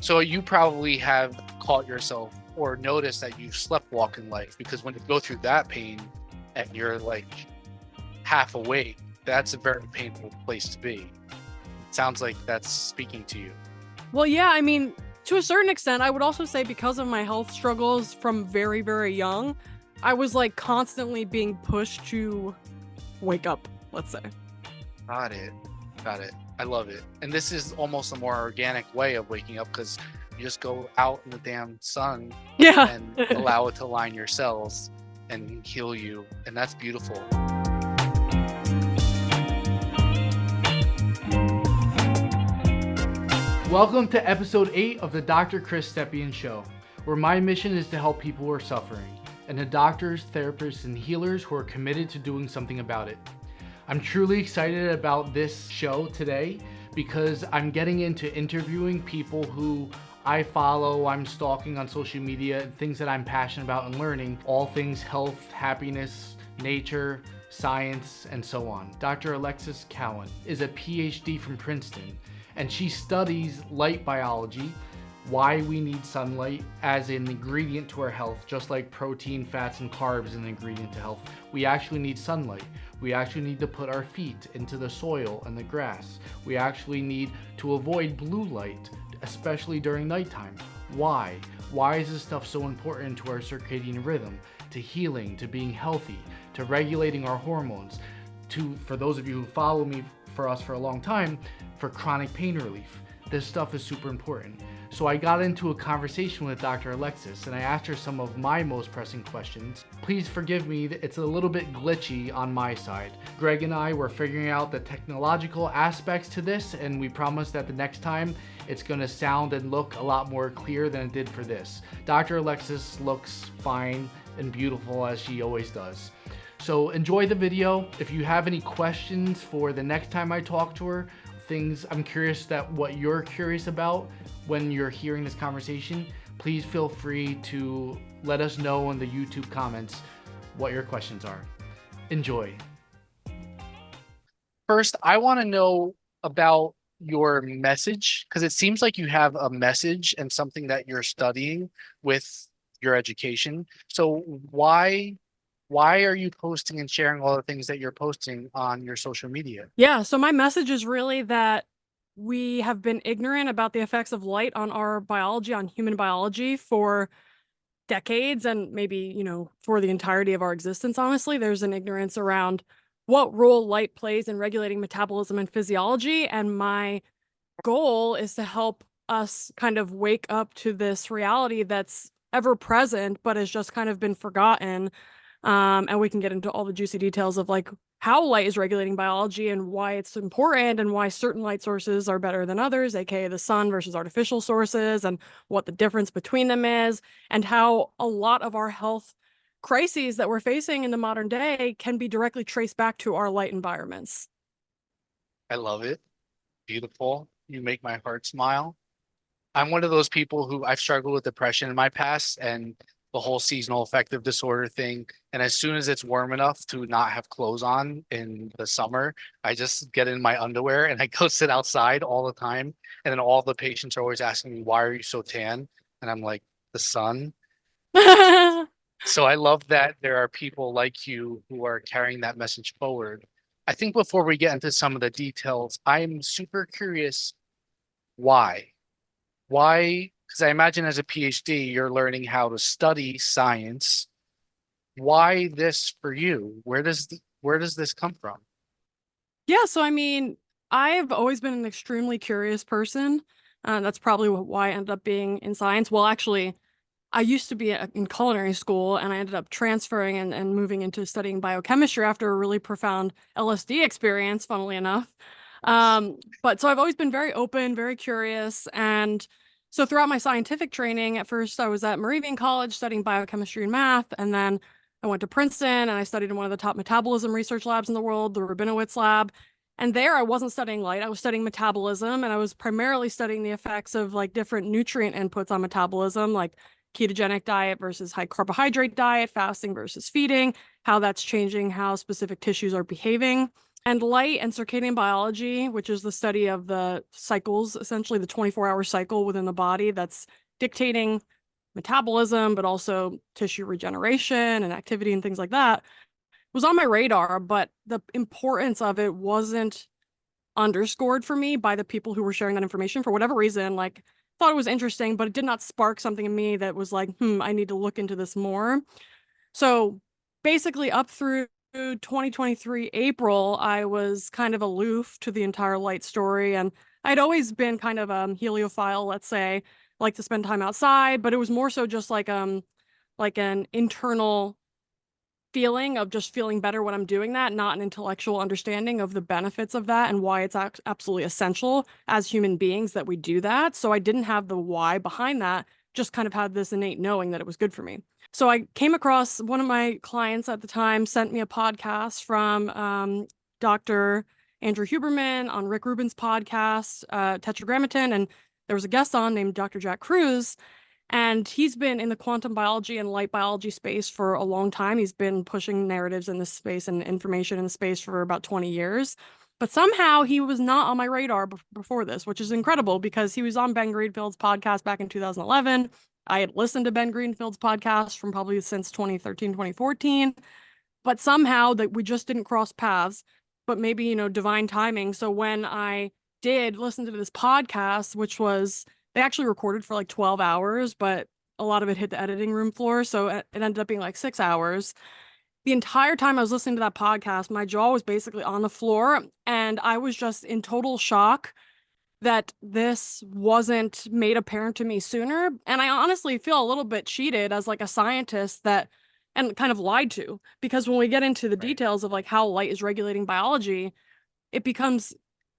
So you probably have caught yourself or noticed that you've sleptwalked in life, because when you go through that pain and you're like half awake, that's a very painful place to be. It sounds like that's speaking to you. Well, yeah, I mean, to a certain extent, I would also say because of my health struggles from very, very young, I was like constantly being pushed to wake up, let's say. Got it. Got it. I love it. And this is almost a more organic way of waking up, because you just go out in the damn sun Yeah. and allow it to line your cells and heal you. And that's beautiful. Welcome to episode 8 of the Dr. Chris Stepien Show, where my mission is to help people who are suffering, and the doctors, therapists, and healers who are committed to doing something about it. I'm truly excited about this show today because I'm getting into interviewing people who I follow, I'm stalking on social media, things that I'm passionate about and learning, all things health, happiness, nature, science, and so on. Dr. Alexis Cowan is a PhD from Princeton, and she studies light biology, why we need sunlight as an ingredient to our health. Just like protein, fats, and carbs an ingredient to health, we actually need sunlight. We actually need to put our feet into the soil and the grass. We actually need to avoid blue light, especially during nighttime. Why? Why is this stuff so important to our circadian rhythm, to healing, to being healthy, to regulating our hormones, for those of you who follow me for us for a long time, for chronic pain relief? This stuff is super important. So I got into a conversation with Dr. Alexis and I asked her some of my most pressing questions. Please forgive me, it's a little bit glitchy on my side. Greg and I were figuring out the technological aspects to this, and we promise that the next time it's gonna sound and look a lot more clear than it did for this. Dr. Alexis looks fine and beautiful as she always does. So enjoy the video. If you have any questions for the next time I talk to her, things I'm curious that what you're curious about when you're hearing this conversation, please feel free to let us know in the YouTube comments what your questions are. Enjoy. First, I want to know about your message, because it seems like you have a message and something that you're studying with your education. So why are you posting and sharing all the things that you're posting on your social media? Yeah, so my message is really that we have been ignorant about the effects of light on our biology, on human biology, for decades and maybe, for the entirety of our existence, honestly. There's an ignorance around what role light plays in regulating metabolism and physiology, and my goal is to help us kind of wake up to this reality that's ever present but has just kind of been forgotten. And we can get into all the juicy details of like how light is regulating biology and why it's important and why certain light sources are better than others, aka the sun versus artificial sources, and what the difference between them is, and how a lot of our health crises that we're facing in the modern day can be directly traced back to our light environments. I love it. Beautiful. You make my heart smile. I'm one of those people who I've struggled with depression in my past and the whole seasonal affective disorder thing. And as soon as it's warm enough to not have clothes on in the summer, I just get in my underwear and I go sit outside all the time. And then all the patients are always asking me, why are you so tan? And I'm like, the sun. So I love that there are people like you who are carrying that message forward. I think before we get into some of the details, I'm super curious why. Why? Because I imagine as a PhD, you're learning how to study science. Why this for you? Where does this come from? Yeah, so I mean, I've always been an extremely curious person. That's probably why I ended up being in science. Well, actually, I used to be in culinary school and I ended up transferring and moving into studying biochemistry after a really profound LSD experience, funnily enough. But so I've always been very open, very curious. And so throughout my scientific training, at first I was at Moravian College studying biochemistry and math. And then I went to Princeton and I studied in one of the top metabolism research labs in the world, the Rabinowitz lab. And there I wasn't studying light, I was studying metabolism, and I was primarily studying the effects of like different nutrient inputs on metabolism, like ketogenic diet versus high carbohydrate diet, fasting versus feeding, how that's changing how specific tissues are behaving. And light and circadian biology, which is the study of the cycles, essentially the 24-hour cycle within the body that's dictating metabolism, but also tissue regeneration and activity and things like that, was on my radar, but the importance of it wasn't underscored for me by the people who were sharing that information for whatever reason. Like, thought it was interesting, but it did not spark something in me that was like, I need to look into this more. So basically up through 2023 April, I was kind of aloof to the entire light story. And I'd always been kind of a heliophile, let's say, like to spend time outside, but it was more so just like an internal feeling of just feeling better when I'm doing that, not an intellectual understanding of the benefits of that and why it's absolutely essential as human beings that we do that. So I didn't have the why behind that, just kind of had this innate knowing that it was good for me. So I came across one of my clients at the time sent me a podcast from Dr. Andrew Huberman on Rick Rubin's podcast, Tetragrammaton, and there was a guest on named Dr. Jack Cruz. And he's been in the quantum biology and light biology space for a long time. He's been pushing narratives in this space and information in the space for about 20 years. But somehow he was not on my radar before this, which is incredible because he was on Ben Greenfield's podcast back in 2011. I had listened to Ben Greenfield's podcast from probably since 2013, 2014. But somehow that we just didn't cross paths, but maybe, divine timing. So when I did listen to this podcast, which was, they actually recorded for like 12 hours, but a lot of it hit the editing room floor. So it ended up being like 6 hours. The entire time I was listening to that podcast, my jaw was basically on the floor. And I was just in total shock that this wasn't made apparent to me sooner. And I honestly feel a little bit cheated as like a scientist and kind of lied to, because when we get into the details of like how light is regulating biology, it becomes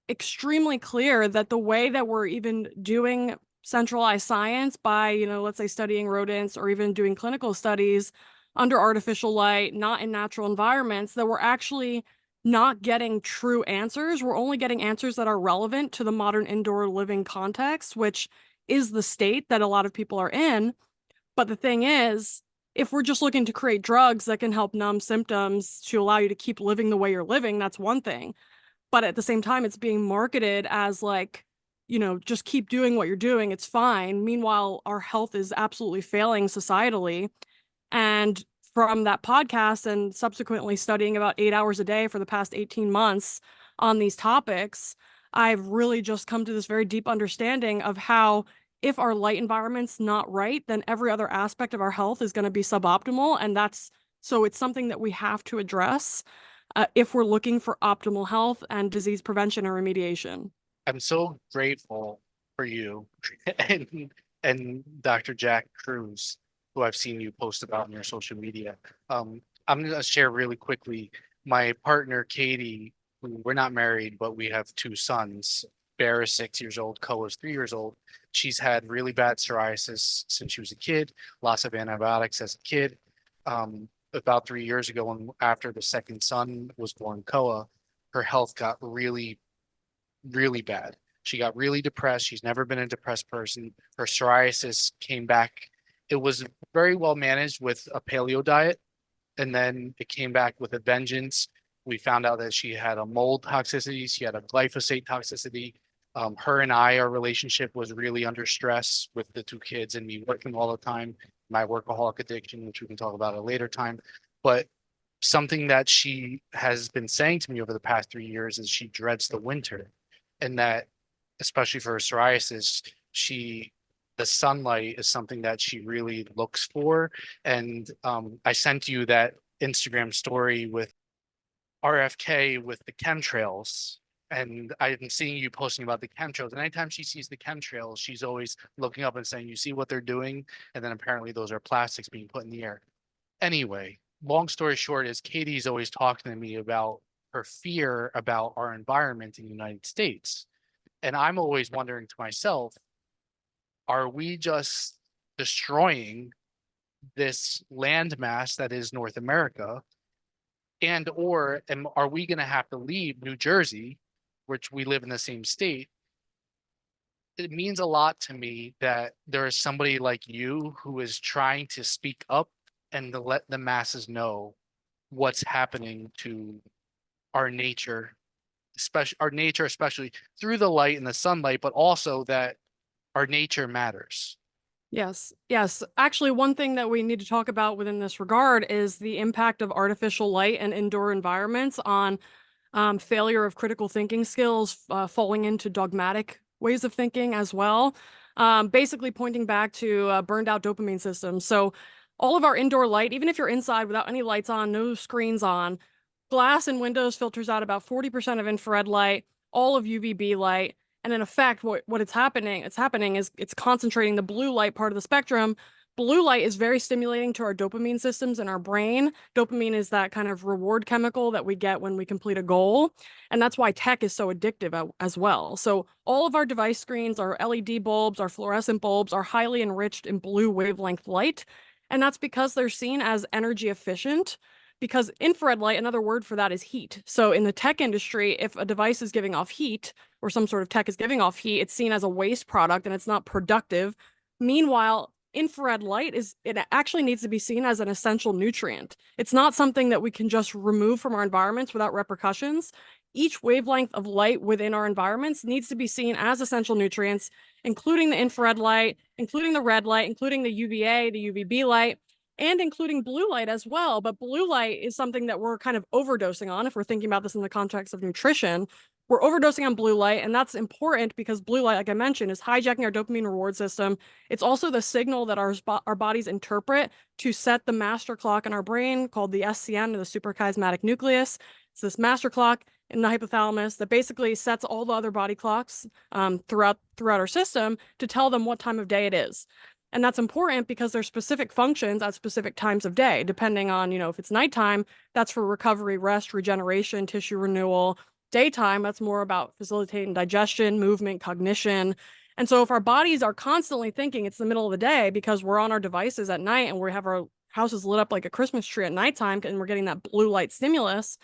extremely clear that the way that we're even doing centralized science by, let's say studying rodents or even doing clinical studies under artificial light, not in natural environments, that we're actually not getting true answers. We're only getting answers that are relevant to the modern indoor living context, which is the state that a lot of people are in. But the thing is, if we're just looking to create drugs that can help numb symptoms to allow you to keep living the way you're living, that's one thing. But at the same time, it's being marketed as like, just keep doing what you're doing. It's fine. Meanwhile, our health is absolutely failing societally. And from that podcast and subsequently studying about 8 hours a day for the past 18 months on these topics, I've really just come to this very deep understanding of how if our light environment's not right, then every other aspect of our health is going to be suboptimal. And so it's something that we have to address if we're looking for optimal health and disease prevention and remediation. I'm so grateful for you and Dr. Jack Cruz, who I've seen you post about on your social media. I'm going to share really quickly. My partner, Katie, we're not married, but we have 2 sons. Bear is 6 years old, Koa is 3 years old. She's had really bad psoriasis since she was a kid, lots of antibiotics as a kid. About 3 years ago, when after the second son was born, Koa, her health got really, really bad. She got really depressed. She's never been a depressed person. Her psoriasis came back. It was very well managed with a paleo diet, and then it came back with a vengeance. We found out that she had a mold toxicity. She had a glyphosate toxicity. Her and our relationship was really under stress with the 2 kids and me working all the time, my workaholic addiction, which we can talk about at a later time. But something that she has been saying to me over the past 3 years is she dreads the winter, and that especially for her psoriasis, the sunlight is something that she really looks for. And I sent you that Instagram story with RFK with the chemtrails. And I've been seeing you posting about the chemtrails. And anytime she sees the chemtrails, she's always looking up and saying, you see what they're doing? And then apparently those are plastics being put in the air. Anyway, long story short is Katie's always talking to me about her fear about our environment in the United States. And I'm always wondering to myself, are we just destroying this landmass that is North America? And or are we going to have to leave New Jersey, which we live in the same state? It means a lot to me that there is somebody like you who is trying to speak up and to let the masses know what's happening to our nature especially our nature, especially through the light and the sunlight, but also that our nature matters. Yes, yes. Actually, one thing that we need to talk about within this regard is the impact of artificial light and indoor environments on failure of critical thinking skills, falling into dogmatic ways of thinking as well. Basically pointing back to burned out dopamine systems. So all of our indoor light, even if you're inside without any lights on, no screens on, glass and windows filters out about 40% of infrared light, all of UVB light. And in effect, what it's happening is it's concentrating the blue light part of the spectrum. Blue light is very stimulating to our dopamine systems in our brain. Dopamine is that kind of reward chemical that we get when we complete a goal. And that's why tech is so addictive as well. So all of our device screens, our LED bulbs, our fluorescent bulbs are highly enriched in blue wavelength light. And that's because they're seen as energy efficient, because infrared light, another word for that is heat. So in the tech industry, if a device is giving off heat or some sort of tech is giving off heat, it's seen as a waste product and it's not productive. Meanwhile, infrared light it actually needs to be seen as an essential nutrient. It's not something that we can just remove from our environments without repercussions. Each wavelength of light within our environments needs to be seen as essential nutrients, including the infrared light, including the red light, including the UVA, the UVB light, and including blue light as well. But blue light is something that we're kind of overdosing on if we're thinking about this in the context of nutrition. We're overdosing on blue light, and that's important because blue light, like I mentioned, is hijacking our dopamine reward system. It's also the signal that our bodies interpret to set the master clock in our brain called the SCN, or the suprachiasmatic nucleus. It's this master clock in the hypothalamus that basically sets all the other body clocks throughout our system to tell them what time of day it is. And that's important because there's specific functions at specific times of day, depending on, if it's nighttime, that's for recovery, rest, regeneration, tissue renewal. Daytime, that's more about facilitating digestion, movement, cognition. And so if our bodies are constantly thinking it's the middle of the day because we're on our devices at night and we have our houses lit up like a Christmas tree at nighttime and we're getting that blue light stimulus,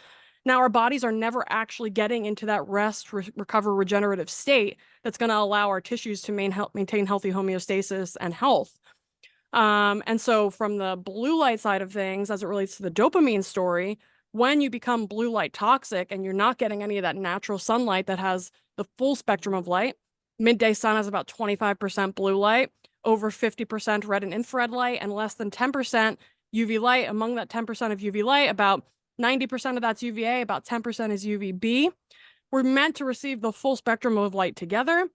now our bodies are never actually getting into that rest, recover, regenerative state that's going to allow our tissues to maintain healthy homeostasis and health. And so from the blue light side of things, as it relates to the dopamine story, when you become blue light toxic and you're not getting any of that natural sunlight that has the full spectrum of light, midday sun has about 25% blue light, over 50% red and infrared light, and less than 10% UV light. Among that 10% of UV light, about 90% of that's UVA, about 10% is UVB. We're meant to receive the full spectrum of light together,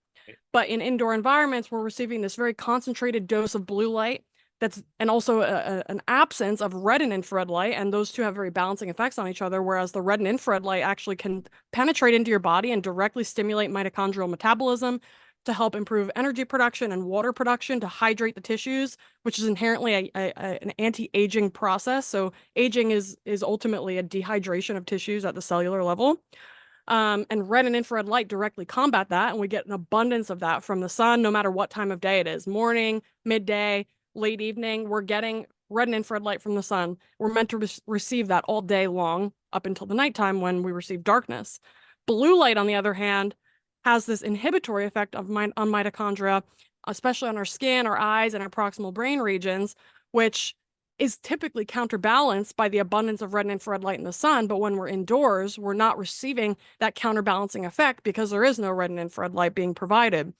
but in indoor environments, we're receiving this very concentrated dose of blue light and also an absence of red and infrared light, and those two have very balancing effects on each other, whereas the red and infrared light actually can penetrate into your body and directly stimulate mitochondrial metabolism to help improve energy production and water production to hydrate the tissues, which is inherently an anti-aging process. So aging is ultimately a dehydration of tissues at the cellular level. And red and infrared light directly combat that, and we get an abundance of that from the sun, no matter what time of day it is, morning, midday, late evening. We're getting red and infrared light from the sun. We're meant to receive that all day long up until the nighttime when we receive darkness. Blue light, on the other hand, has this inhibitory effect on mitochondria, especially on our skin, our eyes, and our proximal brain regions, which is typically counterbalanced by the abundance of red and infrared light in the sun. But when we're indoors, we're not receiving that counterbalancing effect because there is no red and infrared light being provided.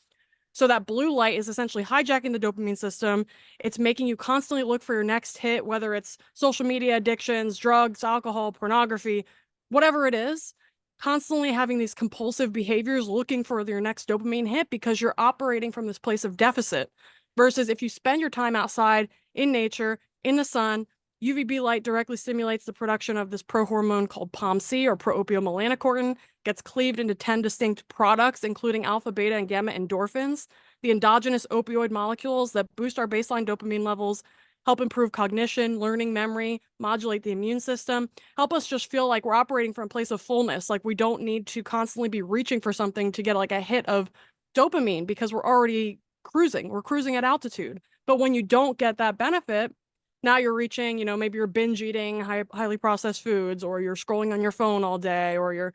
So that blue light is essentially hijacking the dopamine system. It's making you constantly look for your next hit, whether it's social media addictions, drugs, alcohol, pornography, whatever it is, constantly having these compulsive behaviors, looking for your next dopamine hit because you're operating from this place of deficit. Versus if you spend your time outside in nature, in the sun, UVB light directly stimulates the production of this prohormone called POMC, or pro-opiomelanocortin, gets cleaved into 10 distinct products, including alpha, beta, and gamma endorphins, the endogenous opioid molecules that boost our baseline dopamine levels, help improve cognition, learning, memory, modulate the immune system, help us just feel like we're operating from a place of fullness, like we don't need to constantly be reaching for something to get like a hit of dopamine because we're already cruising. We're cruising at altitude. But when you don't get that benefit, now you're reaching, maybe you're binge eating highly processed foods, or you're scrolling on your phone all day, or you're,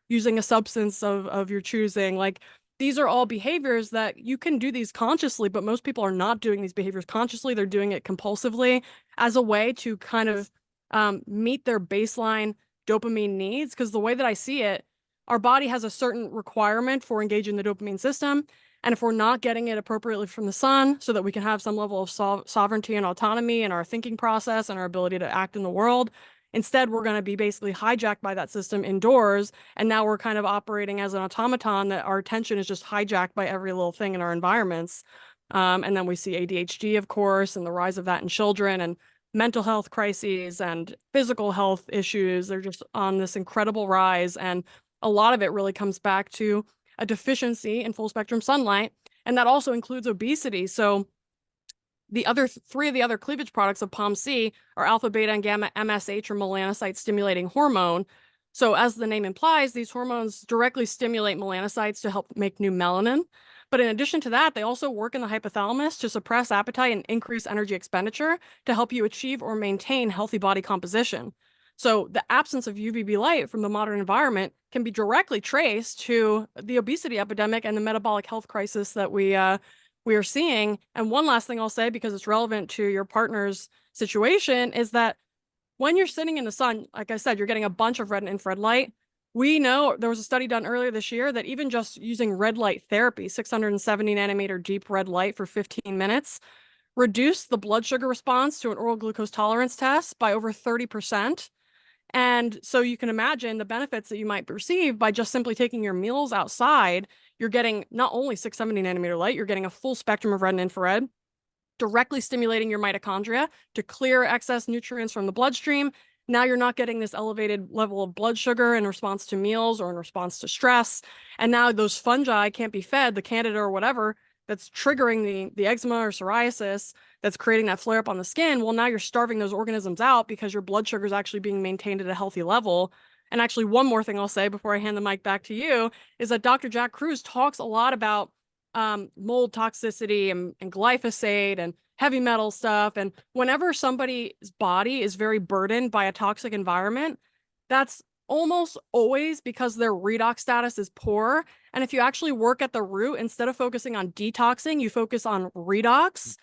using a substance of your choosing. Like, these are all behaviors that you can do these consciously, but most people are not doing these behaviors consciously. They're doing it compulsively as a way to kind of meet their baseline dopamine needs. Because the way that I see it, our body has a certain requirement for engaging the dopamine system. And if we're not getting it appropriately from the sun so that we can have some level of sovereignty and autonomy in our thinking process and our ability to act in the world, instead, we're going to be basically hijacked by that system indoors. And now we're kind of operating as an automaton that our attention is just hijacked by every little thing in our environments. And then we see ADHD, of course, and the rise of that in children, and mental health crises and physical health issues. They're just on this incredible rise. And a lot of it really comes back to a deficiency in full spectrum sunlight. And that also includes obesity. So the other three of the other cleavage products of POMC are alpha, beta, and gamma MSH, or melanocyte stimulating hormone. So as the name implies, these hormones directly stimulate melanocytes to help make new melanin. But in addition to that, they also work in the hypothalamus to suppress appetite and increase energy expenditure to help you achieve or maintain healthy body composition. So the absence of UVB light from the modern environment can be directly traced to the obesity epidemic and the metabolic health crisis that we are seeing. And one last thing I'll say, because it's relevant to your partner's situation, is that when you're sitting in the sun, like I said, you're getting a bunch of red and infrared light. We know there was a study done earlier this year that even just using red light therapy, 670 nanometer deep red light for 15 minutes, reduced the blood sugar response to an oral glucose tolerance test by over 30%. And so you can imagine the benefits that you might receive by just simply taking your meals outside. You're getting not only 670 nanometer light, you're getting a full spectrum of red and infrared, directly stimulating your mitochondria to clear excess nutrients from the bloodstream. Now you're not getting this elevated level of blood sugar in response to meals or in response to stress. And now those fungi can't be fed, the candida or whatever, that's triggering the eczema or psoriasis that's creating that flare up on the skin. Well, now you're starving those organisms out because your blood sugar is actually being maintained at a healthy level. And actually, one more thing I'll say before I hand the mic back to you is that Dr. Jack Kruse talks a lot about mold toxicity and glyphosate and heavy metal stuff. And whenever somebody's body is very burdened by a toxic environment, that's almost always because their redox status is poor. And if you actually work at the root, instead of focusing on detoxing, you focus on redox.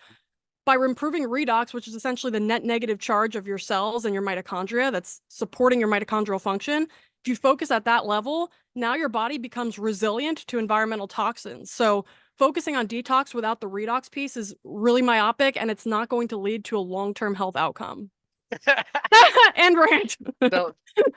By improving redox, which is essentially the net negative charge of your cells and your mitochondria that's supporting your mitochondrial function, if you focus at that level, now your body becomes resilient to environmental toxins. So focusing on detox without the redox piece is really myopic, and it's not going to lead to a long-term health outcome. And rant. That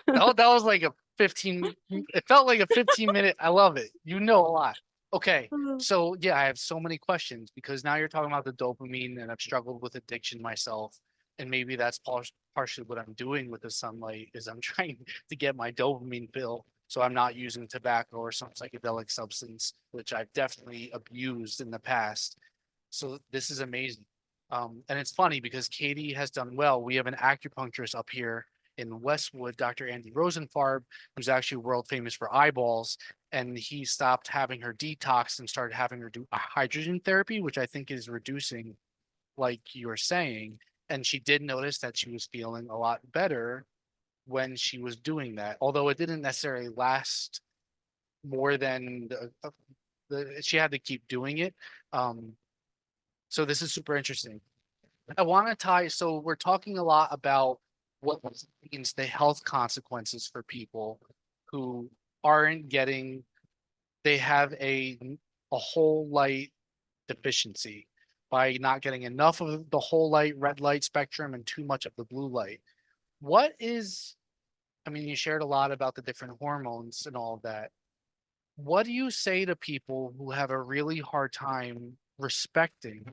was like a 15, it felt like a 15-minute. I love it. You know a lot. Okay. So yeah, I have so many questions because now you're talking about the dopamine, and I've struggled with addiction myself. And maybe that's partially what I'm doing with the sunlight is I'm trying to get my dopamine fill. So I'm not using tobacco or some psychedelic substance, which I've definitely abused in the past. So this is amazing. And it's funny because Katie has done well. We have an acupuncturist up here in Westwood, Dr. Andy Rosenfarb, who's actually world famous for eyeballs. And he stopped having her detox and started having her do a hydrogen therapy, which I think is reducing, like you were saying. And she did notice that she was feeling a lot better when she was doing that, although it didn't necessarily last more than she had to keep doing it. So this is super interesting. I want to tie, so we're talking a lot about what means the health consequences for people who aren't getting, they have a whole light deficiency by not getting enough of the whole light red light spectrum and too much of the blue light. What is, I mean, you shared a lot about the different hormones and all of that. What do you say to people who have a really hard time respecting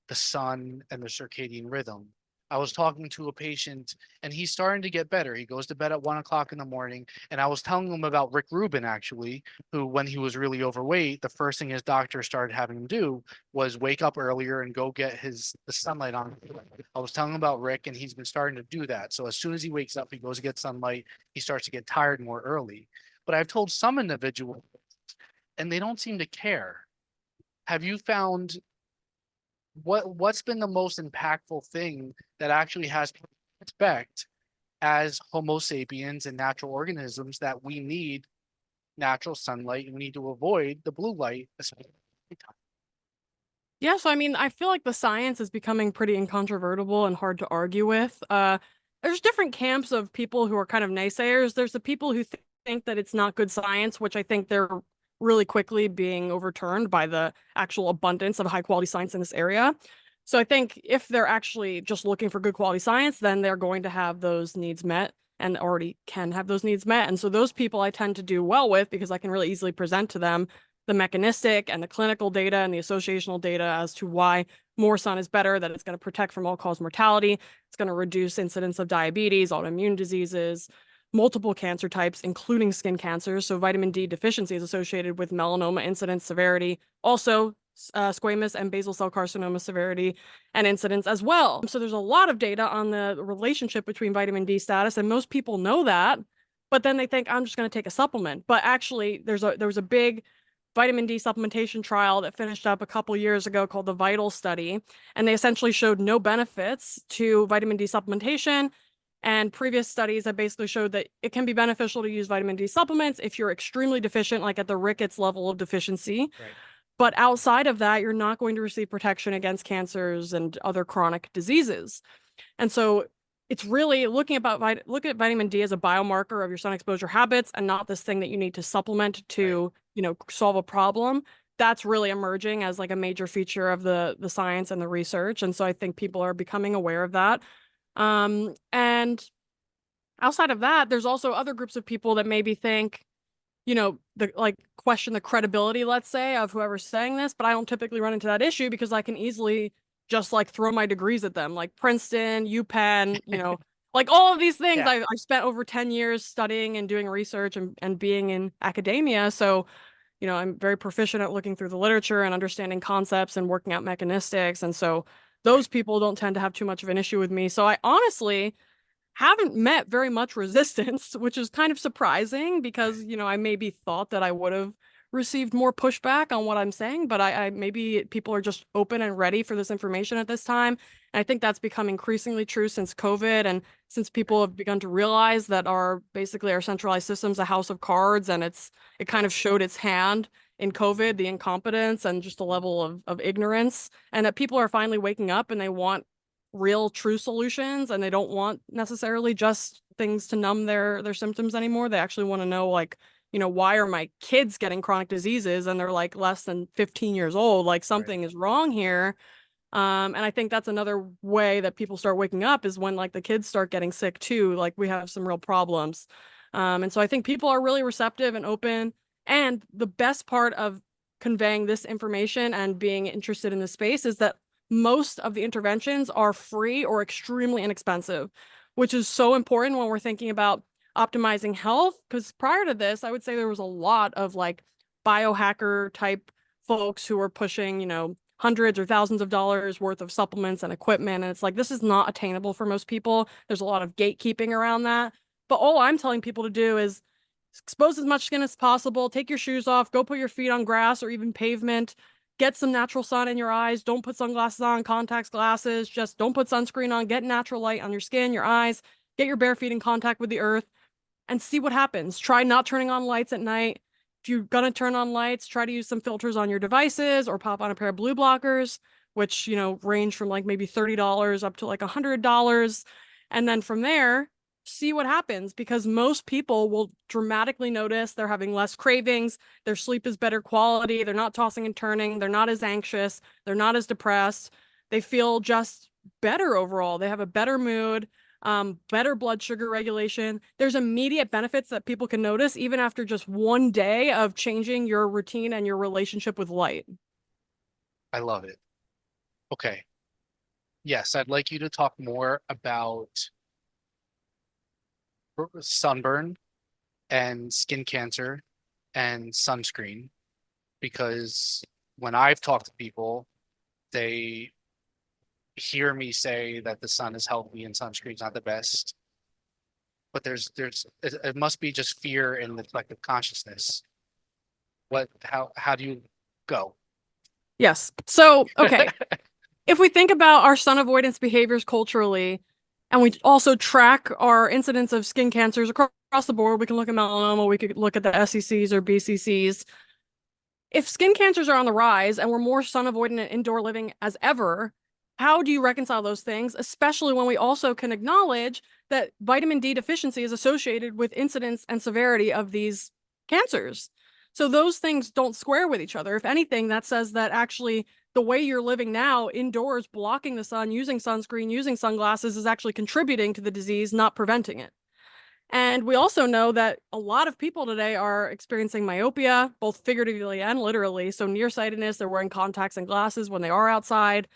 the sun and the circadian rhythm? I was talking to a patient and he's starting to get better. He goes to bed at 1 o'clock in the morning. And I was telling him about Rick Rubin, actually, who, when he was really overweight, the first thing his doctor started having him do was wake up earlier and go get the sunlight on. I was telling him about Rick, and he's been starting to do that. So as soon as he wakes up, he goes to get sunlight. He starts to get tired more early. But I've told some individuals, and they don't seem to care. Have you found what's been the most impactful thing that actually has respect as Homo sapiens and natural organisms, that we need natural sunlight and we need to avoid the blue light, especially at nighttime? Yeah, so I mean, I feel like the science is becoming pretty incontrovertible and hard to argue with. there's different camps of people who are kind of naysayers. There's the people who think that it's not good science, which I think they're really quickly being overturned by the actual abundance of high quality science in this area. So I think if they're actually just looking for good quality science, then they're going to have those needs met and already can have those needs met. And so those people I tend to do well with because I can really easily present to them the mechanistic and the clinical data and the associational data as to why more sun is better, that it's going to protect from all-cause mortality, it's going to reduce incidence of diabetes, autoimmune diseases, multiple cancer types, including skin cancers. So vitamin D deficiency is associated with melanoma incidence, severity, also squamous and basal cell carcinoma severity and incidence as well. So there's a lot of data on the relationship between vitamin D status, and most people know that, but then they think I'm just going to take a supplement. But actually, there was a big vitamin D supplementation trial that finished up a couple years ago called the VITAL study, and they essentially showed no benefits to vitamin D supplementation. And previous studies have basically showed that it can be beneficial to use vitamin D supplements if you're extremely deficient, like at the Ricketts level of deficiency. Right. But outside of that, you're not going to receive protection against cancers and other chronic diseases. And so it's really look at vitamin D as a biomarker of your sun exposure habits and not this thing that you need to supplement to, solve a problem. That's really emerging as like a major feature of the science and the research. And so I think people are becoming aware of that. And outside of that, there's also other groups of people that maybe think, question the credibility, let's say, of whoever's saying this, but I don't typically run into that issue because I can easily just like throw my degrees at them, like Princeton, UPenn, like all of these things. Yeah. I spent over 10 years studying and doing research and being in academia. So, I'm very proficient at looking through the literature and understanding concepts and working out mechanistics. And so those people don't tend to have too much of an issue with me. So I honestly haven't met very much resistance, which is kind of surprising because, I maybe thought that I would have received more pushback on what I'm saying, but I maybe people are just open and ready for this information at this time. And I think that's become increasingly true since COVID and since people have begun to realize that our centralized system's a house of cards, and it kind of showed its hand in COVID, the incompetence and just the level of ignorance, and that people are finally waking up and they want real true solutions, and they don't want necessarily just things to numb their symptoms anymore. They actually want to know, like, why are my kids getting chronic diseases and they're like less than 15 years old? Like something is wrong here. And I think that's another way that people start waking up is when like the kids start getting sick too. Like we have some real problems. And so I think people are really receptive and open. And the best part of conveying this information and being interested in this space is that most of the interventions are free or extremely inexpensive, which is so important when we're thinking about optimizing health. Because prior to this, I would say there was a lot of like biohacker type folks who were pushing, hundreds or thousands of dollars worth of supplements and equipment. And it's like, this is not attainable for most people. There's a lot of gatekeeping around that. But all I'm telling people to do is expose as much skin as possible, take your shoes off, go put your feet on grass or even pavement, get some natural sun in your eyes. Don't put sunglasses on, contacts, glasses. Just don't put sunscreen on. Get natural light on your skin, your eyes. Get your bare feet in contact with the earth and see what happens. Try not turning on lights at night. If you're going to turn on lights, try to use some filters on your devices or pop on a pair of blue blockers, which, range from like maybe $30 up to like $100. And then from there, see what happens, because most people will dramatically notice they're having less cravings, their sleep is better quality, they're not tossing and turning, they're not as anxious, they're not as depressed, they feel just better overall, they have a better mood, better blood sugar regulation. There's immediate benefits that people can notice even after just one day of changing your routine and your relationship with light. I love it. Okay. Yes, I'd like you to talk more about sunburn and skin cancer and sunscreen, because when I've talked to people, they hear me say that the sun is healthy and sunscreen's not the best, but it must be just fear in the collective consciousness. How do you go? Yes. So, okay. If we think about our sun avoidance behaviors culturally, and we also track our incidence of skin cancers across the board, we can look at melanoma, we could look at the SCCs or BCCs. If skin cancers are on the rise and we're more sun avoidant and indoor living as ever, how do you reconcile those things, especially when we also can acknowledge that vitamin D deficiency is associated with incidence and severity of these cancers? So those things don't square with each other. If anything, that says that actually the way you're living now, indoors, blocking the sun, using sunscreen, using sunglasses, is actually contributing to the disease, not preventing it. And we also know that a lot of people today are experiencing myopia, both figuratively and literally. So nearsightedness, they're wearing contacts and glasses when they are outside.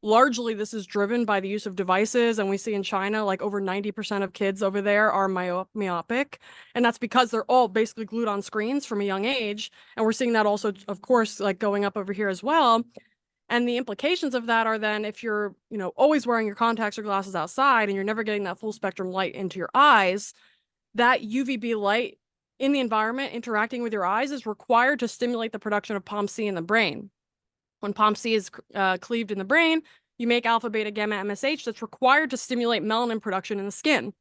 Largely, this is driven by the use of devices. And we see in China, like over 90% of kids over there are myopic. And that's because they're all basically glued on screens from a young age. And we're seeing that also, of course, like going up over here as well. And the implications of that are then if you're, always wearing your contacts or glasses outside and you're never getting that full spectrum light into your eyes, that UVB light in the environment interacting with your eyes is required to stimulate the production of POMC in the brain. When POMC is cleaved in the brain, you make alpha, beta, gamma, MSH that's required to stimulate melanin production in the skin.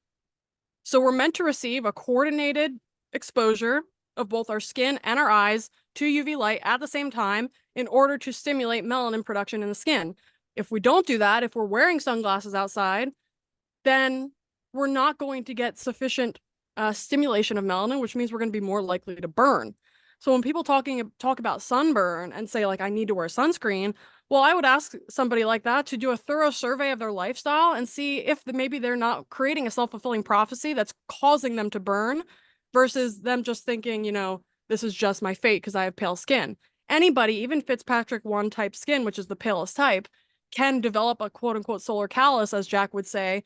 So we're meant to receive a coordinated exposure of both our skin and our eyes to UV light at the same time in order to stimulate melanin production in the skin. If we don't do that, if we're wearing sunglasses outside, then we're not going to get sufficient stimulation of melanin, which means we're going to be more likely to burn. So when people talk about sunburn and say, like, I need to wear sunscreen, well, I would ask somebody like that to do a thorough survey of their lifestyle and see if maybe they're not creating a self-fulfilling prophecy that's causing them to burn versus them just thinking, this is just my fate because I have pale skin. Anybody, even Fitzpatrick 1 type skin, which is the palest type, can develop a quote unquote solar callus, as Jack would say,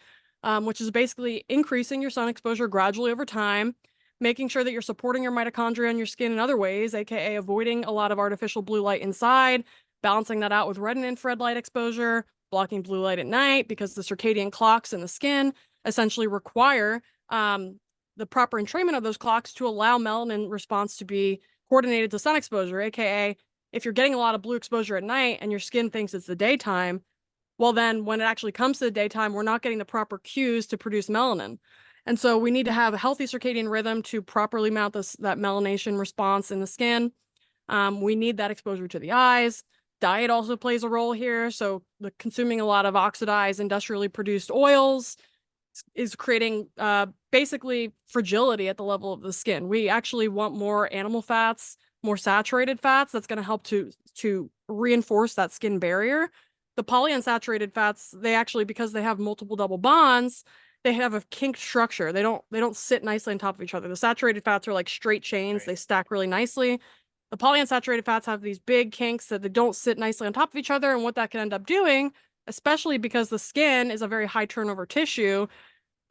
which is basically increasing your sun exposure gradually over time, making sure that you're supporting your mitochondria in your skin in other ways, aka avoiding a lot of artificial blue light inside, balancing that out with red and infrared light exposure, blocking blue light at night because the circadian clocks in the skin essentially require the proper entrainment of those clocks to allow melanin response to be coordinated to sun exposure, aka if you're getting a lot of blue exposure at night and your skin thinks it's the daytime, well, then when it actually comes to the daytime, we're not getting the proper cues to produce melanin. And so we need to have a healthy circadian rhythm to properly mount that melanation response in the skin. We need that exposure to the eyes. Diet also plays a role here. So consuming a lot of oxidized, industrially produced oils is creating basically fragility at the level of the skin. We actually want more animal fats, more saturated fats. That's going to help to reinforce that skin barrier. The polyunsaturated fats, they actually, because they have multiple double bonds, they have a kinked structure. They don't sit nicely on top of each other. The saturated fats are like straight chains. Right. They stack really nicely. The polyunsaturated fats have these big kinks that they don't sit nicely on top of each other. And what that can end up doing, especially because the skin is a very high turnover tissue,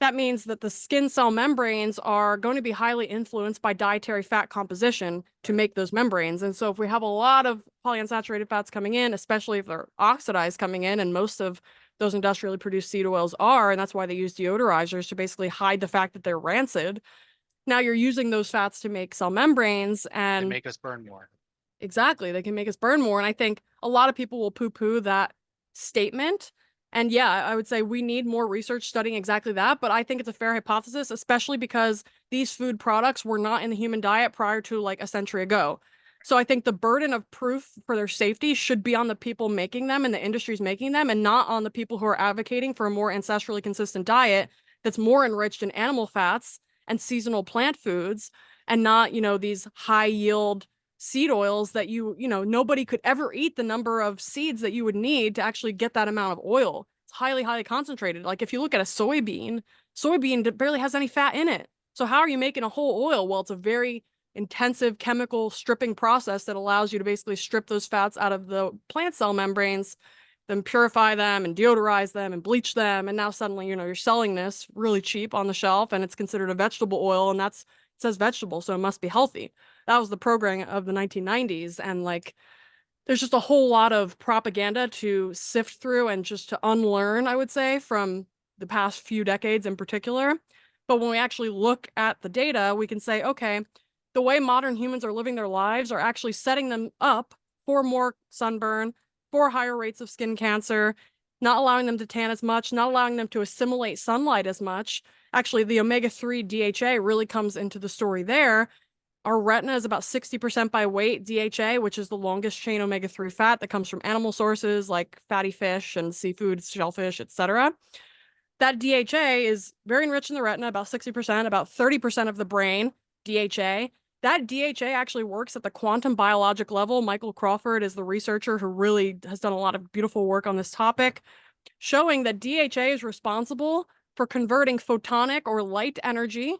that means that the skin cell membranes are going to be highly influenced by dietary fat composition to make those membranes. And so if we have a lot of polyunsaturated fats coming in, especially if they're oxidized coming in, and most of those industrially produced seed oils are, and that's why they use deodorizers to basically hide the fact that they're rancid. Now you're using those fats to make cell membranes and They make us burn more. Exactly. They can make us burn more. And I think a lot of people will poo-poo that statement. And yeah, I would say we need more research studying exactly that. But I think it's a fair hypothesis, especially because these food products were not in the human diet prior to like a century ago. So I think the burden of proof for their safety should be on the people making them and the industries making them, and not on the people who are advocating for a more ancestrally consistent diet that's more enriched in animal fats and seasonal plant foods, and not, these high yield seed oils that nobody could ever eat the number of seeds that you would need to actually get that amount of oil. It's highly, highly concentrated. Like if you look at a soybean barely has any fat in it. So how are you making a whole oil? Well, it's a very intensive chemical stripping process that allows you to basically strip those fats out of the plant cell membranes, then purify them and deodorize them and bleach them. And now suddenly, you're selling this really cheap on the shelf and it's considered a vegetable oil, and it says vegetable, so it must be healthy. That was the programming of the 1990s. And there's just a whole lot of propaganda to sift through and just to unlearn, I would say, from the past few decades in particular. But when we actually look at the data, we can say, okay, the way modern humans are living their lives are actually setting them up for more sunburn, for higher rates of skin cancer, not allowing them to tan as much, not allowing them to assimilate sunlight as much. Actually, the omega-3 DHA really comes into the story there. our retina is about 60% by weight DHA, which is the longest chain omega-3 fat that comes from animal sources like fatty fish and seafood, shellfish, etc. That DHA is very enriched in the retina, about 60%, about 30% of the brain, DHA. That DHA actually works at the quantum biologic level. Michael Crawford is the researcher who really has done a lot of beautiful work on this topic, showing that DHA is responsible for converting photonic or light energy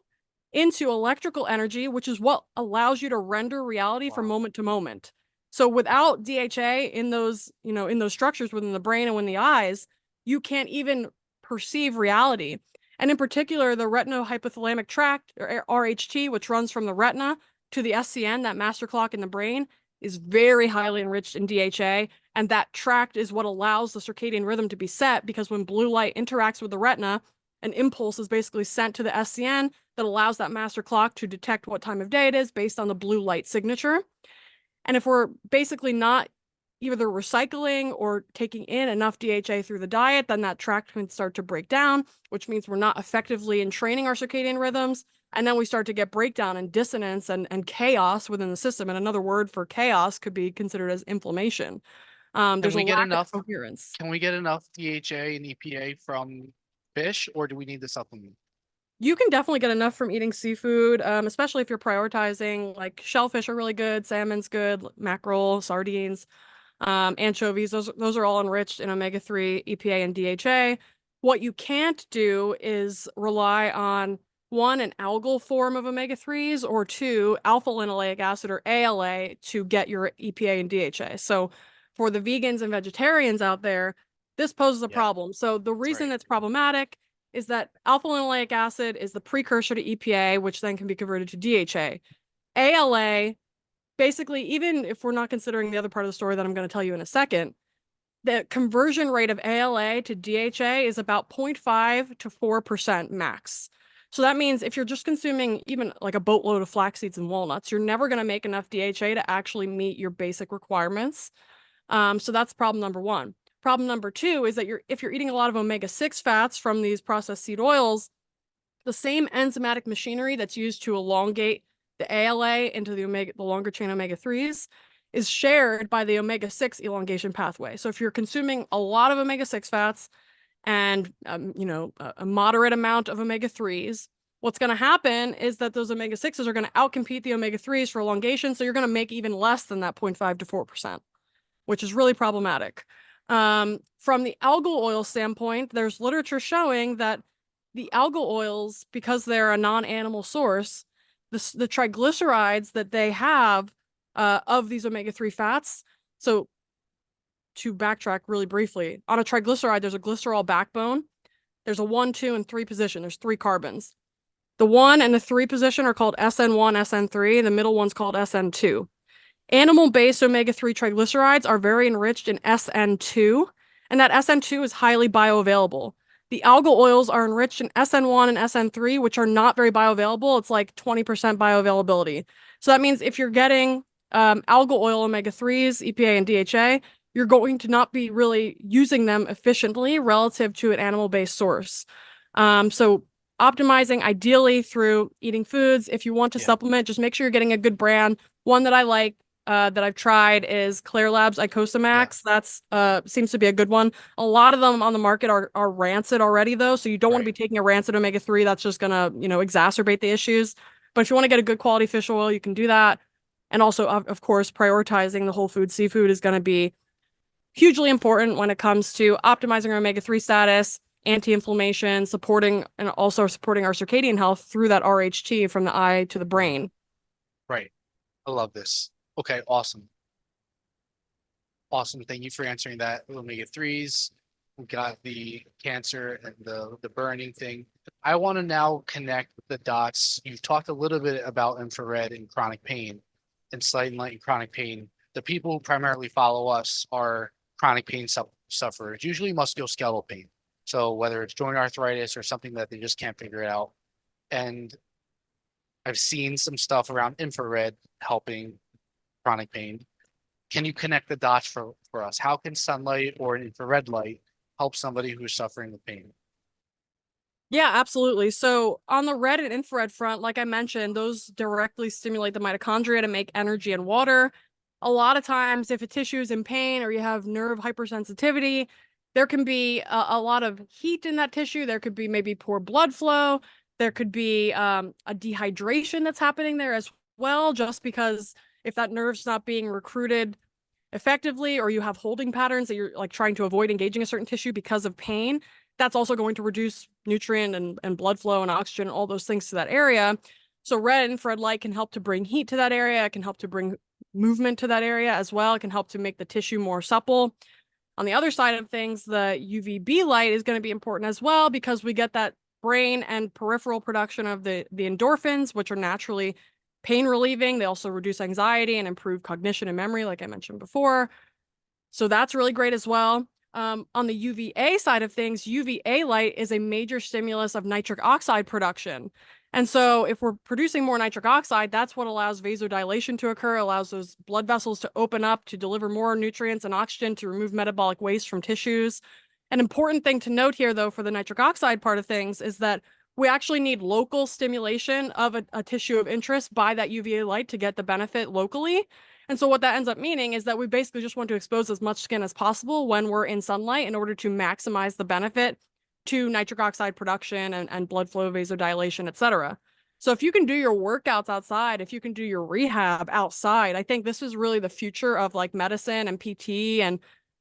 into electrical energy, which is what allows you to render reality from moment to moment. So without DHA in those, in those structures within the brain and within the eyes, you can't even perceive reality. And in particular, the retinohypothalamic tract, or RHT, which runs from the retina to the SCN, that master clock in the brain, is very highly enriched in DHA. And that tract is what allows the circadian rhythm to be set, because when blue light interacts with the retina, an impulse is basically sent to the SCN that allows that master clock to detect what time of day it is based on the blue light signature. And if we're basically not either recycling or taking in enough DHA through the diet, then that tract can start to break down, which means we're not effectively entraining our circadian rhythms. And then we start to get breakdown and dissonance and chaos within the system. And another word for chaos could be considered as inflammation. There's a lack of coherence. Can we get enough DHA and EPA from fish, or do we need the supplement? You can definitely get enough from eating seafood, especially if you're prioritizing, like shellfish are really good, salmon's good, mackerel, sardines, anchovies. Those are all enriched in omega-3, EPA, and DHA. What you can't do is rely on, one, an algal form of omega-3s, or two, alpha linoleic acid, or ALA, to get your EPA and DHA. So for the vegans and vegetarians out there, this poses a problem. So the reason that's problematic is that alpha linoleic acid is the precursor to EPA, which then can be converted to DHA. ALA, basically, even if we're not considering the other part of the story that I'm going to tell you in a second, the conversion rate of ALA to DHA is about 0.5 to 4% max. So that means if you're just consuming even like a boatload of flax seeds and walnuts, you're never going to make enough DHA to actually meet your basic requirements. So that's problem number one. Problem number two is that if you're eating a lot of omega-6 fats from these processed seed oils, the same enzymatic machinery that's used to elongate the ALA into the longer chain omega-3s is shared by the omega-6 elongation pathway. So if you're consuming a lot of omega-6 fats and a moderate amount of omega-3s, what's going to happen is that those omega-6s are going to outcompete the omega-3s for elongation. So you're going to make even less than that 0.5 to 4%, which is really problematic. From the algal oil standpoint, there's literature showing that the algal oils, because they're a non-animal source, the triglycerides that they have of these omega-3 fats. So to backtrack really briefly, on a triglyceride, there's a glycerol backbone. There's a 1, 2, and 3 position. There's 3 carbons. The 1 and the 3 position are called SN1, SN3. The middle one's called SN2. Animal-based omega-3 triglycerides are very enriched in SN2, and that SN2 is highly bioavailable. The algal oils are enriched in SN1 and SN3, which are not very bioavailable. It's like 20% bioavailability. So that means if you're getting algal oil omega-3s, EPA, and DHA, you're going to not be really using them efficiently relative to an animal-based source. So optimizing ideally through eating foods. If you want to supplement, just make sure you're getting a good brand. One that I like, that I've tried, is Claire Labs Icosamax. That's seems to be a good one. A lot of them on the market are rancid already, though, so you don't want to be taking a rancid omega-3. That's just gonna exacerbate the issues. But if you want to get a good quality fish oil, you can do that. And also, of course, prioritizing the whole food seafood is going to be hugely important when it comes to optimizing our omega-3 status, anti-inflammation, supporting our circadian health through that RHT from the eye to the brain. Right. I love this. Okay, awesome. Awesome. Thank you for answering that. Omega-3s. We got the cancer and the burning thing. I want to now connect the dots. You've talked a little bit about infrared and chronic pain, and slight and light and chronic pain. The people who primarily follow us are chronic pain sufferers, usually musculoskeletal pain. So whether it's joint arthritis or something that they just can't figure it out. And I've seen some stuff around infrared helping chronic pain. Can you connect the dots for us? How can sunlight or an infrared light help somebody who's suffering with pain? Yeah, absolutely. So on the red and infrared front, like I mentioned, those directly stimulate the mitochondria to make energy and water. A lot of times, if a tissue is in pain or you have nerve hypersensitivity, there can be a lot of heat in that tissue. There could be maybe poor blood flow. There could be a dehydration that's happening there as well, just because if that nerve's not being recruited effectively, or you have holding patterns that you're like trying to avoid engaging a certain tissue because of pain, that's also going to reduce nutrient and blood flow and oxygen, all those things to that area. So red infrared light can help to bring heat to that area. It can help to bring movement to that area as well. It can help to make the tissue more supple. On the other side of things, the UVB light is going to be important as well, because we get that brain and peripheral production of the endorphins, which are naturally pain relieving. They also reduce anxiety and improve cognition and memory, like I mentioned before. So that's really great as well. On the UVA side of things, UVA light is a major stimulus of nitric oxide production. And so if we're producing more nitric oxide, that's what allows vasodilation to occur, allows those blood vessels to open up to deliver more nutrients and oxygen to remove metabolic waste from tissues. An important thing to note here, though, for the nitric oxide part of things is that we actually need local stimulation of a tissue of interest by that UVA light to get the benefit locally. And so what that ends up meaning is that we basically just want to expose as much skin as possible when we're in sunlight in order to maximize the benefit to nitric oxide production and blood flow, vasodilation, et cetera. So if you can do your workouts outside, if you can do your rehab outside, I think this is really the future of like medicine and PT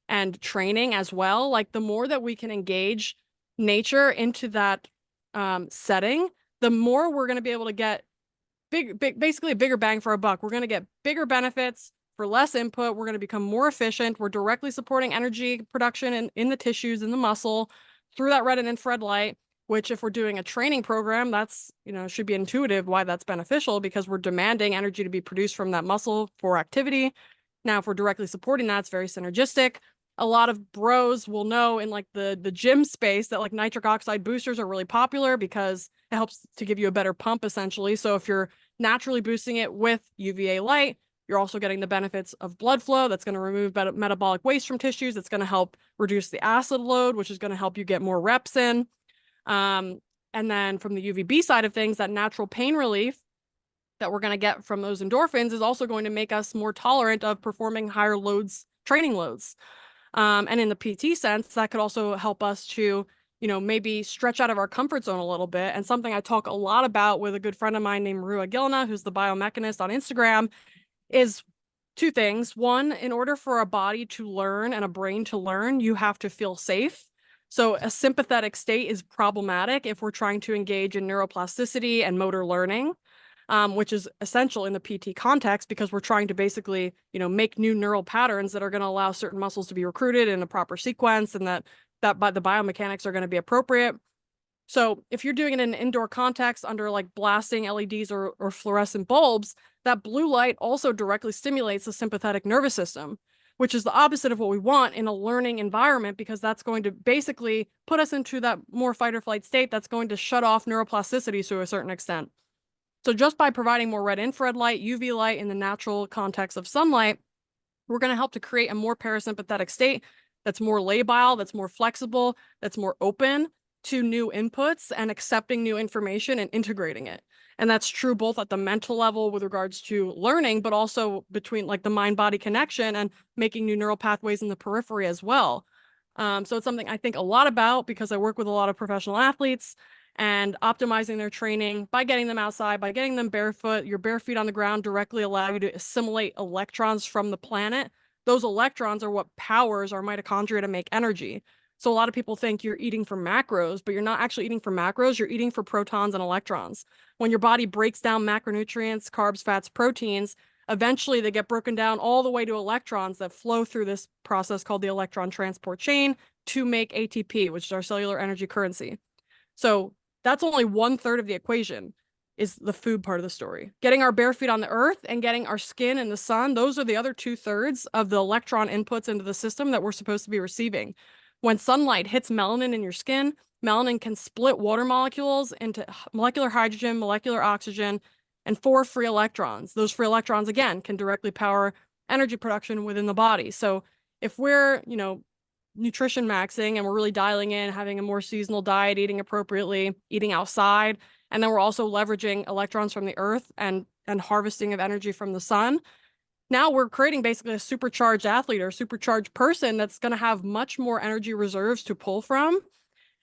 and training as well. Like the more that we can engage nature into that setting, the more we're going to be able to get basically a bigger bang for a buck. We're going to get bigger benefits for less input. We're going to become more efficient. We're directly supporting energy production in the tissues, in the muscle through that red and infrared light, which if we're doing a training program, that's, should be intuitive why that's beneficial, because we're demanding energy to be produced from that muscle for activity. Now, if we're directly supporting that, it's very synergistic. A lot of bros will know in like the gym space that like nitric oxide boosters are really popular because it helps to give you a better pump essentially. So if you're naturally boosting it with UVA light, you're also getting the benefits of blood flow. That's going to remove metabolic waste from tissues. It's going to help reduce the acid load, which is going to help you get more reps in. And then from the UVB side of things, that natural pain relief that we're going to get from those endorphins is also going to make us more tolerant of performing higher loads, training loads. And in the PT sense, that could also help us to, maybe stretch out of our comfort zone a little bit. And something I talk a lot about with a good friend of mine named Rua Gilna, who's the biomechanist on Instagram, is two things. One, in order for a body to learn and a brain to learn, you have to feel safe. So a sympathetic state is problematic if we're trying to engage in neuroplasticity and motor learning. Which is essential in the PT context, because we're trying to basically, make new neural patterns that are going to allow certain muscles to be recruited in a proper sequence, and that by the biomechanics are going to be appropriate. So if you're doing it in an indoor context under like blasting LEDs or fluorescent bulbs, that blue light also directly stimulates the sympathetic nervous system, which is the opposite of what we want in a learning environment, because that's going to basically put us into that more fight or flight state that's going to shut off neuroplasticity to a certain extent. So just by providing more red infrared light, UV light in the natural context of sunlight, we're going to help to create a more parasympathetic state that's more labile, that's more flexible, that's more open to new inputs and accepting new information and integrating it. And that's true both at the mental level with regards to learning, but also between like the mind-body connection and making new neural pathways in the periphery as well. So it's something I think a lot about because I work with a lot of professional athletes, and optimizing their training by getting them outside, by getting them barefoot. Your bare feet on the ground directly allow you to assimilate electrons from the planet. Those electrons are what powers our mitochondria to make energy. So a lot of people think you're eating for macros, but you're not actually eating for macros. You're eating for protons and electrons. When your body breaks down macronutrients, carbs, fats, proteins, eventually they get broken down all the way to electrons that flow through this process called the electron transport chain to make ATP, which is our cellular energy currency. So that's only 1/3 of the equation, is the food part of the story. Getting our bare feet on the earth and getting our skin in the sun, those are the other 2/3 of the electron inputs into the system that we're supposed to be receiving. When sunlight hits melanin in your skin, melanin can split water molecules into molecular hydrogen, molecular oxygen, and 4 free electrons. Those free electrons, again, can directly power energy production within the body. So if we're, nutrition maxing, and we're really dialing in, having a more seasonal diet, eating appropriately, eating outside. And then we're also leveraging electrons from the earth and harvesting of energy from the sun. Now we're creating basically a supercharged athlete or a supercharged person that's going to have much more energy reserves to pull from.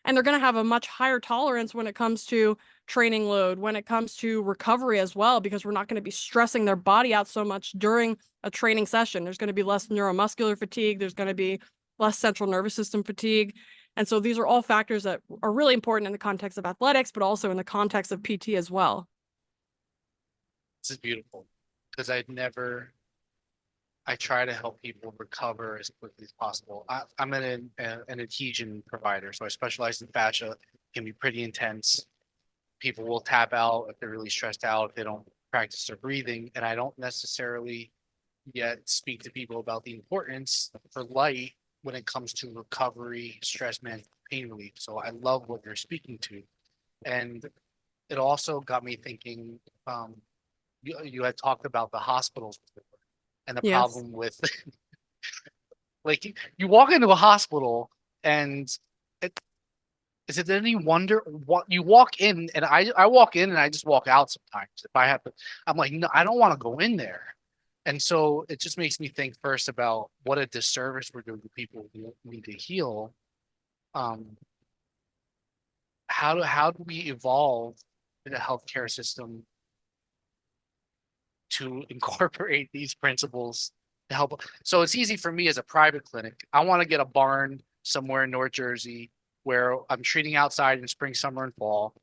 And they're going to have a much higher tolerance when it comes to training load, when it comes to recovery as well, because we're not going to be stressing their body out so much during a training session. There's going to be less neuromuscular fatigue. There's going to be less central nervous system fatigue. And so these are all factors that are really important in the context of athletics, but also in the context of PT as well. This is beautiful because I try to help people recover as quickly as possible. I'm an adhesion provider, so I specialize in fascia. It can be pretty intense. People will tap out if they're really stressed out, if they don't practice their breathing. And I don't necessarily yet speak to people about the importance for light when it comes to recovery, stress management, pain relief. So I love what you're speaking to. And it also got me thinking, you had talked about the hospitals before and the Yes. problem with like you walk into a hospital and is it any wonder what you walk in, and I walk in and I just walk out sometimes if I have to. I'm like, no, I don't want to go in there. And so it just makes me think first about what a disservice we're doing to people who need to heal. How do we evolve in the healthcare system to incorporate these principles to help? So it's easy for me as a private clinic. I want to get a barn somewhere in North Jersey where I'm treating outside in spring, summer, and fall.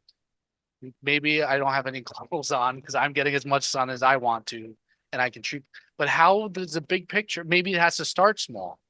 Maybe I don't have any clothes on because I'm getting as much sun as I want to, and I can treat. But how does the big picture? Maybe it has to start small.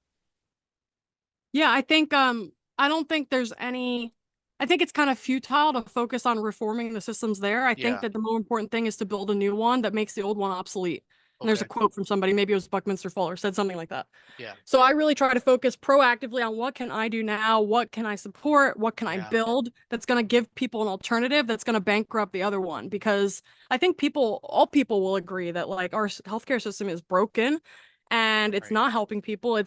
Yeah, I think I don't think there's any. I think it's kind of futile to focus on reforming the systems there. I think that the more important thing is to build a new one that makes the old one obsolete. And there's a quote from somebody, maybe it was Buckminster Fuller, said something like that. Yeah. So I really try to focus proactively on what can I do now? What can I support? What can I build that's going to give people an alternative that's going to bankrupt the other one? Because I think all people will agree that like our healthcare system is broken and it's not helping people.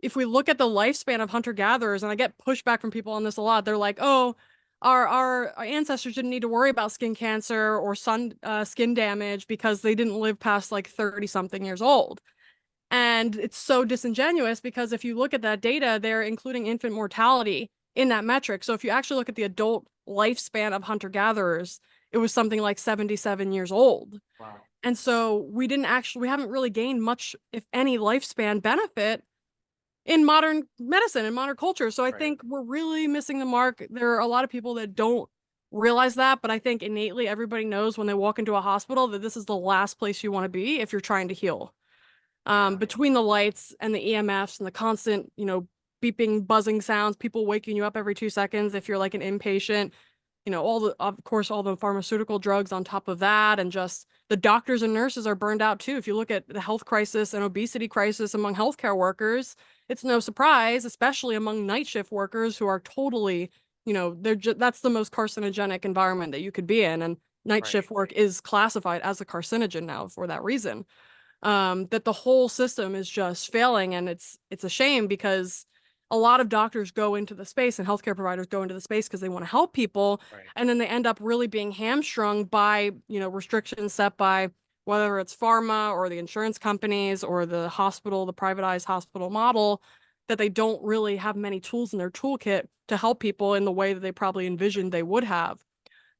If we look at the lifespan of hunter-gatherers, and I get pushback from people on this a lot, they're like, oh, our ancestors didn't need to worry about skin cancer or skin damage because they didn't live past like 30-something years old. And it's so disingenuous because if you look at that data, they're including infant mortality in that metric. So if you actually look at the adult lifespan of hunter-gatherers, it was something like 77 years old. Wow. And so we haven't really gained much, if any, lifespan benefit in modern medicine and modern culture. So I think we're really missing the mark. There are a lot of people that don't realize that, but I think innately everybody knows when they walk into a hospital that this is the last place you want to be if you're trying to heal. Between the lights and the EMFs and the constant, beeping, buzzing sounds, people waking you up every 2 seconds if you're like an inpatient, of course, all the pharmaceutical drugs on top of that, and just the doctors and nurses are burned out too. If you look at the health crisis and obesity crisis among healthcare workers, it's no surprise, especially among night shift workers who are totally, that's the most carcinogenic environment that you could be in. And night shift work is classified as a carcinogen now for that reason. That the whole system is just failing, and it's a shame because a lot of doctors go into the space and healthcare providers go into the space because they want to help people. And then they end up really being hamstrung by, restrictions set by whether it's pharma or the insurance companies or the hospital, the privatized hospital model, that they don't really have many tools in their toolkit to help people in the way that they probably envisioned they would have.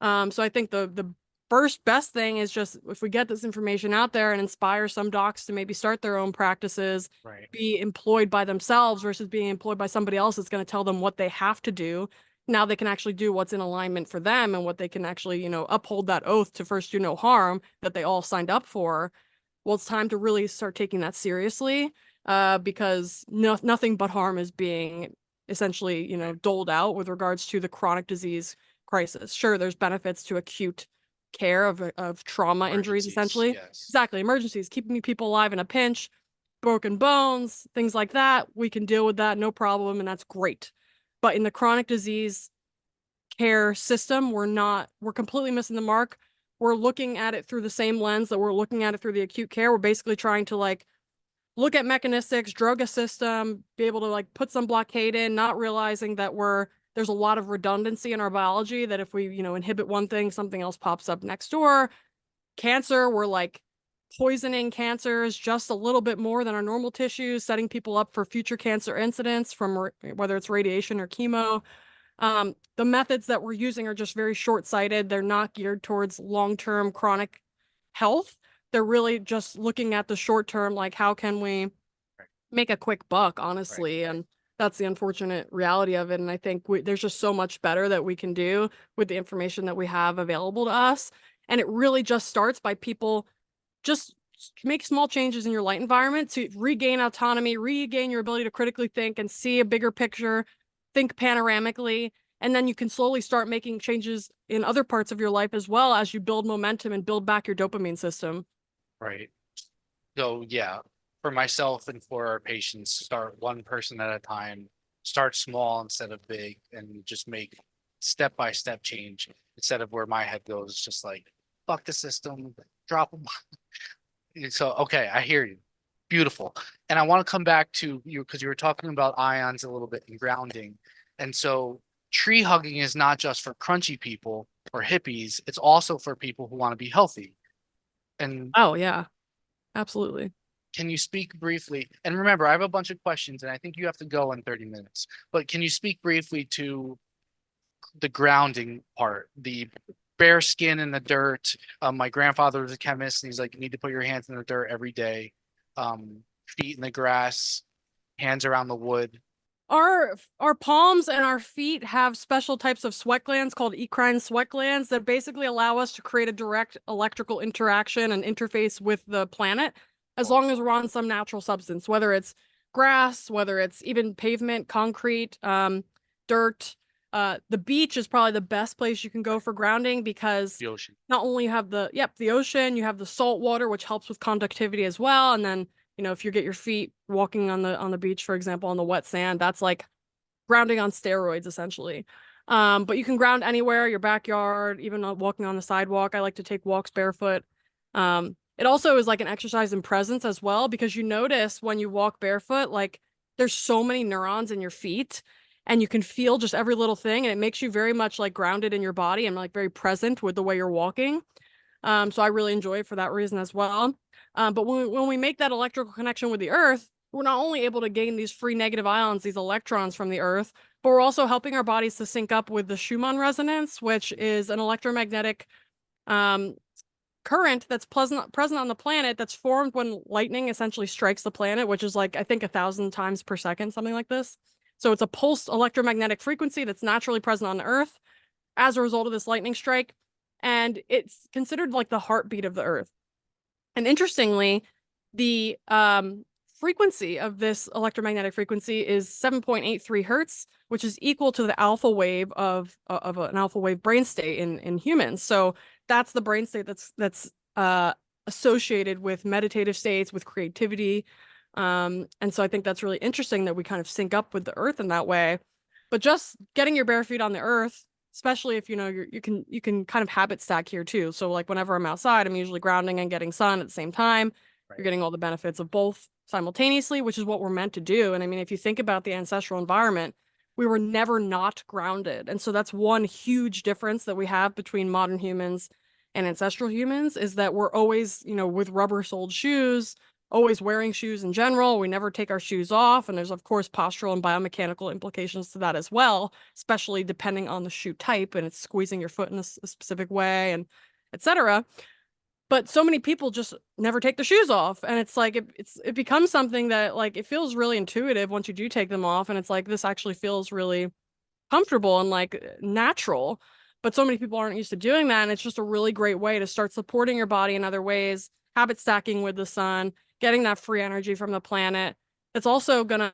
So I think the first best thing is just if we get this information out there and inspire some docs to maybe start their own practices, be employed by themselves versus being employed by somebody else that's going to tell them what they have to do. Now they can actually do what's in alignment for them and what they can actually, uphold that oath to first do no harm that they all signed up for. Well, it's time to really start taking that seriously because nothing but harm is being essentially, doled out with regards to the chronic disease crisis. Sure, there's benefits to acute care of trauma injuries, essentially. Exactly. Emergencies, keeping people alive in a pinch, broken bones, things like that. We can deal with that, no problem, and that's great. But in the chronic disease care system, we're completely missing the mark. We're looking at it through the same lens that we're looking at it through the acute care. We're basically trying to look at mechanistics, drug a system, be able to like put some blockade in, not realizing that there's a lot of redundancy in our biology, that if we, inhibit one thing, something else pops up next door. Cancer, we're like poisoning cancers just a little bit more than our normal tissues, setting people up for future cancer incidents from whether it's radiation or chemo. The methods that we're using are just very short-sighted. They're not geared towards long-term chronic health. They're really just looking at the short term, like how can we make a quick buck, honestly. And that's the unfortunate reality of it. And I think there's just so much better that we can do with the information that we have available to us. And it really just starts by people just make small changes in your light environment to regain autonomy, regain your ability to critically think and see a bigger picture, think panoramically. And then you can slowly start making changes in other parts of your life as well as you build momentum and build back your dopamine system. Right. So yeah, for myself and for our patients, start one person at a time, start small instead of big, and just make step-by-step change instead of where my head goes, just like, fuck the system, drop them. So, okay, I hear you. Beautiful. And I want to come back to you because you were talking about ions a little bit and grounding. And so tree hugging is not just for crunchy people or hippies, it's also for people who want to be healthy. And Oh, yeah, absolutely. can you speak briefly? And remember, I have a bunch of questions and I think you have to go in 30 minutes. But can you speak briefly to the grounding part, the bare skin in the dirt? My grandfather was a chemist and he's like, you need to put your hands in the dirt every day. Feet in the grass, hands around the wood. Our palms and our feet have special types of sweat glands called eccrine sweat glands that basically allow us to create a direct electrical interaction and interface with the planet, as long as we're on some natural substance, whether it's grass, whether it's even pavement, concrete, dirt. The beach is probably the best place you can go for grounding because The ocean. not only you have the ocean, you have the salt water, which helps with conductivity as well. And then, if you get your feet walking on the beach, for example, on the wet sand, that's like grounding on steroids, essentially. But you can ground anywhere, your backyard, even walking on the sidewalk. I like to take walks barefoot. It also is like an exercise in presence as well, because you notice when you walk barefoot, like there's so many neurons in your feet and you can feel just every little thing. And it makes you very much like grounded in your body and like very present with the way you're walking. So I really enjoy it for that reason as well. But when we make that electrical connection with the earth, we're not only able to gain these free negative ions, these electrons from the earth, but we're also helping our bodies to sync up with the Schumann resonance, which is an electromagnetic current that's present on the planet that's formed when lightning essentially strikes the planet, which is like, I think 1,000 times per second, something like this. So it's a pulsed electromagnetic frequency that's naturally present on the earth as a result of this lightning strike. And it's considered like the heartbeat of the earth. And interestingly, the frequency of this electromagnetic frequency is 7.83 hertz, which is equal to the alpha wave of an alpha wave brain state in humans. So that's the brain state that's associated with meditative states, with creativity. And so I think that's really interesting that we kind of sync up with the earth in that way. But just getting your bare feet on the earth, especially if you can kind of habit stack here too. So like whenever I'm outside, I'm usually grounding and getting sun at the same time. Right. You're getting all the benefits of both simultaneously, which is what we're meant to do. And I mean, if you think about the ancestral environment, we were never not grounded. And so that's one huge difference that we have between modern humans and ancestral humans, is that we're always, with rubber-soled shoes, always wearing shoes in general. We never take our shoes off. And there's, of course, postural and biomechanical implications to that as well, especially depending on the shoe type and it's squeezing your foot in a specific way and etc. But so many people just never take the shoes off. And it's like, it becomes something that like, it feels really intuitive once you do take them off. And it's like, this actually feels really comfortable and like natural. But so many people aren't used to doing that. And it's just a really great way to start supporting your body in other ways, habit stacking with the sun, getting that free energy from the planet. It's also gonna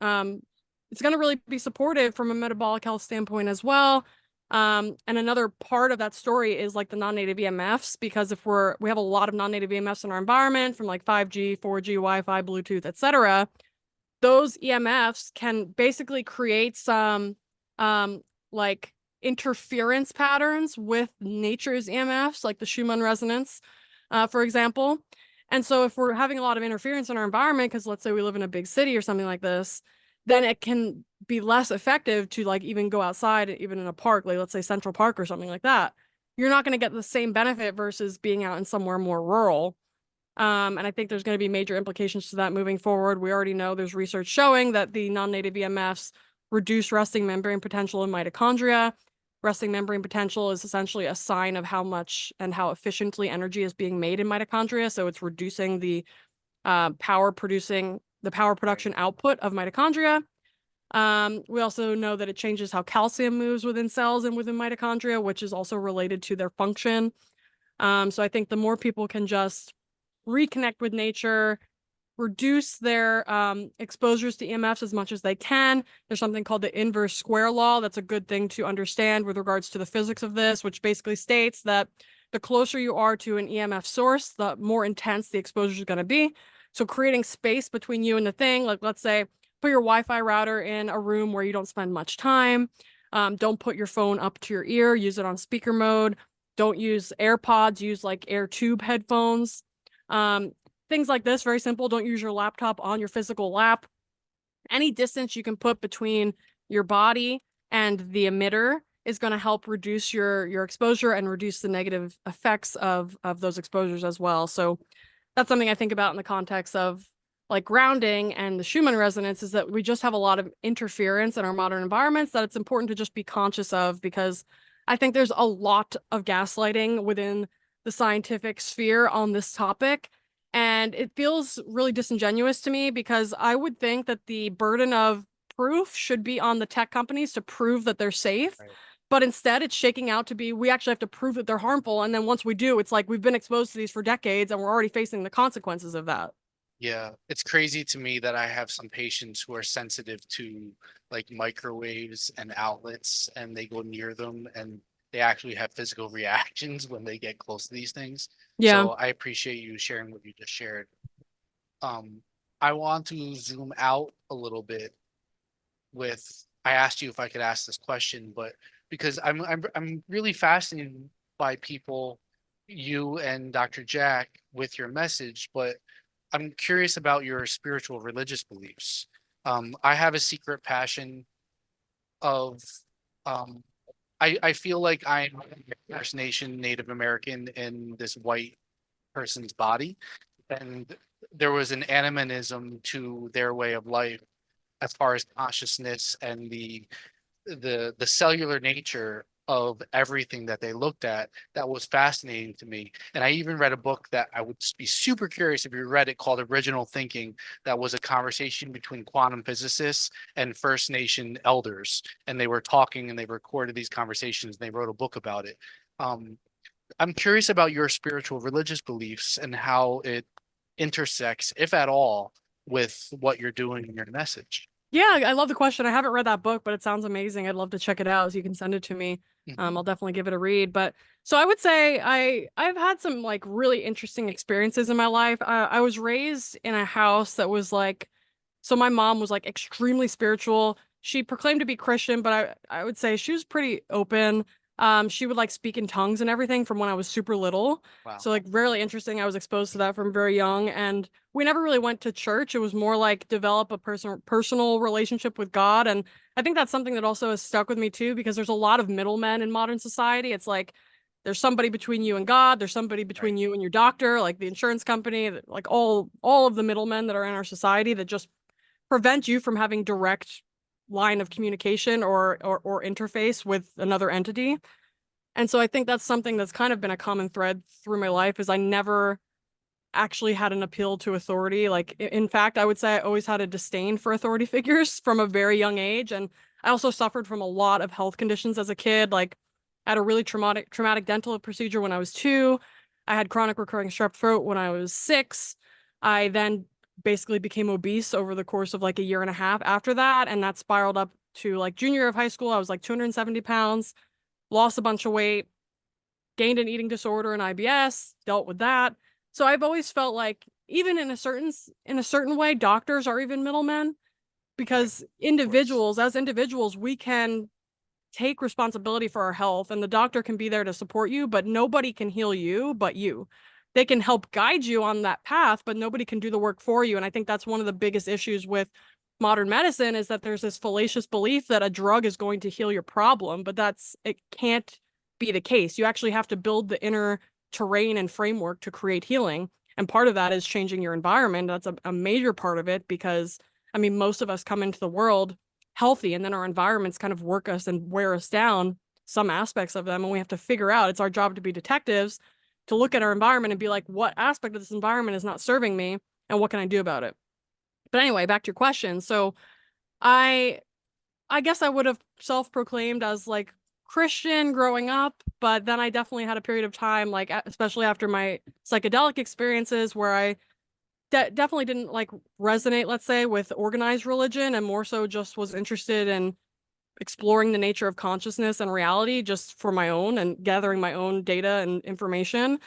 really be supportive from a metabolic health standpoint as well. And another part of that story is like the non-native EMFs, because if we have a lot of non-native EMFs in our environment from like 5G, 4G, Wi-Fi, Bluetooth, etc. Those EMFs can basically create some like interference patterns with nature's EMFs, like the Schumann resonance, for example. And so if we're having a lot of interference in our environment, because let's say we live in a big city or something like this, then it can be less effective to like even go outside, even in a park, like let's say Central Park or something like that. You're not going to get the same benefit versus being out in somewhere more rural. And I think there's going to be major implications to that moving forward. We already know there's research showing that the non-native EMFs reduce resting membrane potential in mitochondria. Resting membrane potential is essentially a sign of how much and how efficiently energy is being made in mitochondria. So it's reducing the power production output of mitochondria. We also know that it changes how calcium moves within cells and within mitochondria, which is also related to their function. So I think the more people can just reconnect with nature, reduce their exposures to EMFs as much as they can. There's something called the inverse square law. That's a good thing to understand with regards to the physics of this, which basically states that the closer you are to an EMF source, the more intense the exposure is going to be. So creating space between you and the thing, like let's say, put your Wi-Fi router in a room where you don't spend much time. Don't put your phone up to your ear. Use it on speaker mode. Don't use AirPods. Use like air tube headphones. Things like this, very simple. Don't use your laptop on your physical lap. Any distance you can put between your body and the emitter is going to help reduce your exposure and reduce the negative effects of those exposures as well. So that's something I think about in the context of like grounding and the Schumann resonance, is that we just have a lot of interference in our modern environments that it's important to just be conscious of, because I think there's a lot of gaslighting within the scientific sphere on this topic. And it feels really disingenuous to me, because I would think that the burden of proof should be on the tech companies to prove that they're safe. Right. But instead, it's shaking out to be, we actually have to prove that they're harmful. And then once we do, it's like we've been exposed to these for decades and we're already facing the consequences of that. Yeah, it's crazy to me that I have some patients who are sensitive to like microwaves and outlets, and they go near them and they actually have physical reactions when they get close to these things. Yeah. So I appreciate you sharing what you just shared. I want to zoom out a little bit with, I asked you if I could ask this question, but because I'm really fascinated by people, you and Dr. Jack, with your message, but I'm curious about your spiritual religious beliefs. I have a secret passion of um I feel like I'm a First Nation Native American in this white person's body. And there was an animism to their way of life as far as consciousness and the cellular nature of everything that they looked at that was fascinating to me. And I even read a book that I would be super curious if you read it, called Original Thinking, that was a conversation between quantum physicists and First Nation elders. And they were talking and they recorded these conversations and they wrote a book about it. I'm curious about your spiritual religious beliefs and how it intersects, if at all, with what you're doing in your message. Yeah, I love the question. I haven't read that book, but it sounds amazing. I'd love to check it out, so you can send it to me. Mhm. I'll definitely give it a read. But so I would say I've had some like really interesting experiences in my life. I was raised in a house that was like, so my mom was like extremely spiritual. She proclaimed to be Christian, but I would say she was pretty open. She would like speak in tongues and everything from when I was super little. Wow. So like really interesting. I was exposed to that from very young, and we never really went to church. It was more like develop a personal relationship with God. And I think that's something that also has stuck with me too, because there's a lot of middlemen in modern society. It's like there's somebody between you and God, there's somebody between you and your doctor, like the insurance company, like all of the middlemen that are in our society that just prevent you from having direct line of communication or interface with another entity. And so I think that's something that's kind of been a common thread through my life, is I never actually had an appeal to authority. Like in fact, I would say I always had a disdain for authority figures from a very young age. And I also suffered from a lot of health conditions as a kid. Like I had a really traumatic dental procedure when I was 2. I had chronic recurring strep throat when I was 6. I then basically became obese over the course of like a year and a half after that. And that spiraled up to like junior year of high school. I was like 270 pounds, lost a bunch of weight, gained an eating disorder and IBS, dealt with that. So I've always felt like even in a certain way, doctors are even middlemen, because as individuals, we can take responsibility for our health, and the doctor can be there to support you, but nobody can heal you but you. they can help guide you on that path, but nobody can do the work for you. And I think that's one of the biggest issues with modern medicine, is that there's this fallacious belief that a drug is going to heal your problem, but it can't be the case. You actually have to build the inner terrain and framework to create healing. And part of that is changing your environment. That's a major part of it, because I mean, most of us come into the world healthy, and then our environments kind of work us and wear us down, some aspects of them. And we have to figure out, it's our job to be detectives, to look at our environment and be like, what aspect of this environment is not serving me, and what can I do about it? But anyway, back to your question. So I guess I would have self-proclaimed as like Christian growing up, but then I definitely had a period of time, like especially after my psychedelic experiences, where I definitely didn't like resonate, let's say, with organized religion, and more so just was interested in exploring the nature of consciousness and reality just for my own, and gathering my own data and information.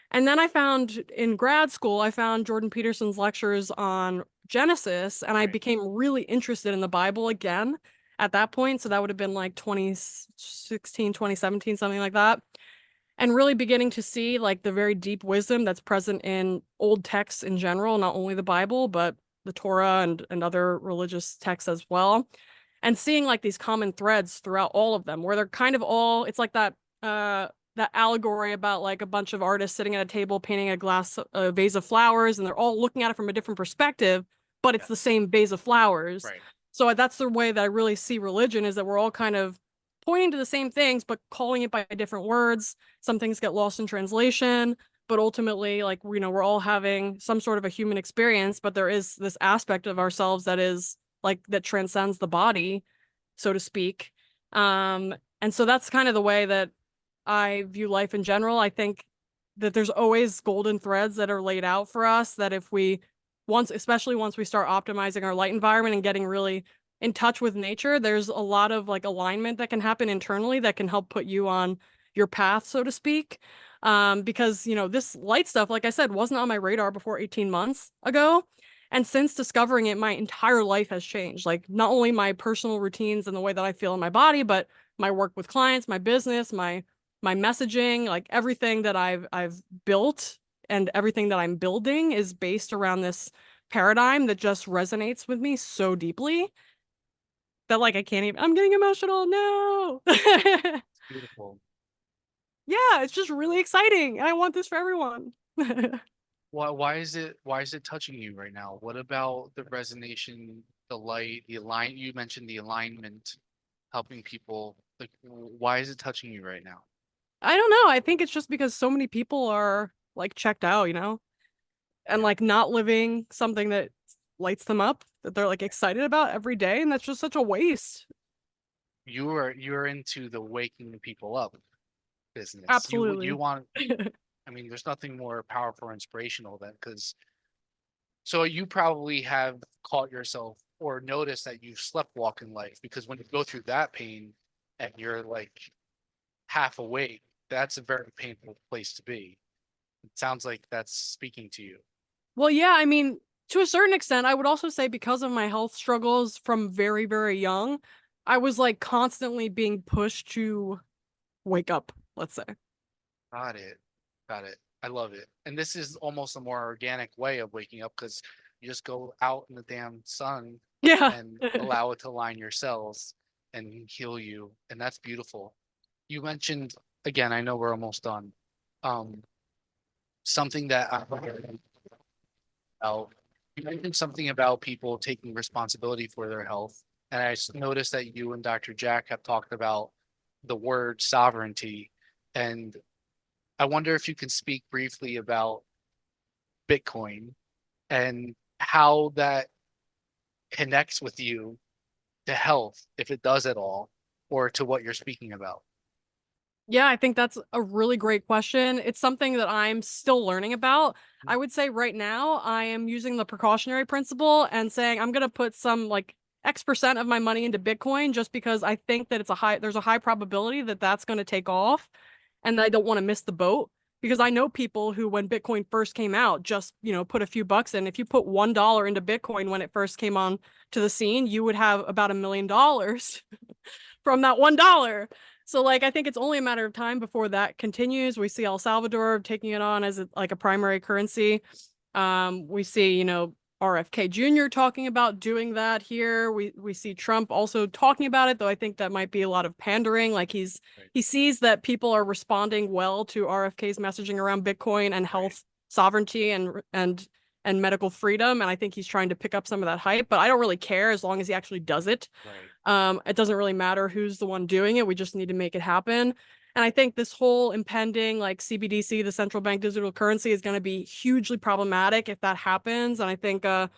And then I found in grad school, I found Jordan Peterson's lectures on Genesis, and I Right. became really interested in the Bible again at that point. So that would have been like 2016, 2017, something like that. And really beginning to see like the very deep wisdom that's present in old texts in general, not only the Bible, but the Torah and other religious texts as well. And seeing like these common threads throughout all of them, where they're kind of all, it's like that allegory about like a bunch of artists sitting at a table painting a vase of flowers, and they're all looking at it from a different perspective, but it's the same vase of flowers. Right. So that's the way that I really see religion, is that we're all kind of pointing to the same things, but calling it by different words. Some things get lost in translation, but ultimately, like, you know, we're all having some sort of a human experience, but there is this aspect of ourselves that is like, that transcends the body, so to speak. And so that's kind of the way that I view life in general. I think that there's always golden threads that are laid out for us, that if we especially once we start optimizing our light environment and getting really in touch with nature, there's a lot of like alignment that can happen internally that can help put you on your path, so to speak. Because, you know, this light stuff, like I said, wasn't on my radar before 18 months ago. And since discovering it, my entire life has changed. Like, not only my personal routines and the way that I feel in my body, but my work with clients, my business, my messaging, like everything that I've built and everything that I'm building is based around this paradigm that just resonates with me so deeply that like I can't even, I'm getting emotional. No. Beautiful. Yeah, it's just really exciting. And I want this for everyone. Why is it touching you right now? What about the resonation, the light, you mentioned the alignment, helping people. Like, why is it touching you right now? I don't know. I think it's just because so many people are like checked out, you know, and Yeah. like not living something that lights them up, that they're like excited about every day. And that's just such a waste. You're into the waking people up business. You Absolutely. want, I mean, there's nothing more powerful or inspirational than, because so you probably have caught yourself or noticed that you've slept walk in life, because when you go through that pain and you're like half awake, that's a very painful place to be. It sounds like that's speaking to you. Well, yeah, I mean, to a certain extent, I would also say because of my health struggles from very, very young, I was like constantly being pushed to wake up, let's say. Got it. Got it. I love it. And this is almost a more organic way of waking up, because you just go out in the damn sun Yeah. and allow it to line your cells and heal you. And that's beautiful. You mentioned, again, I know we're almost done. Um, something that I about, you mentioned something about people taking responsibility for their health. And noticed that you and Dr. Jack have talked about the word sovereignty. And I wonder if you can speak briefly about Bitcoin and how that connects with you to health, if it does at all, or to what you're speaking about. Yeah, I think that's a really great question. It's something that I'm still learning about. I would say right now I am using the precautionary principle and saying I'm going to put some like X% of my money into Bitcoin, just because I think that there's a high probability that that's going to take off, and I don't want to miss the boat, because I know people who, when Bitcoin first came out, just, you know, put a few bucks in. If you put $1 into Bitcoin when it first came on to the scene, you would have about $1 million from that $1. So like I think it's only a matter of time before that continues. We see El Salvador taking it on as like a primary currency. We see, you know, RFK Jr. talking about doing that here. We see Trump also talking about it, though I think that might be a lot of pandering. Like he sees that people are responding well to RFK's messaging around Bitcoin and health sovereignty and medical freedom, and I think he's trying to pick up some of that hype. But I don't really care as long as he actually does it. It doesn't really matter who's the one doing it. We just need to make it happen. And I think this whole impending like CBDC, the central bank digital currency, is going to be hugely problematic if that happens. And I think I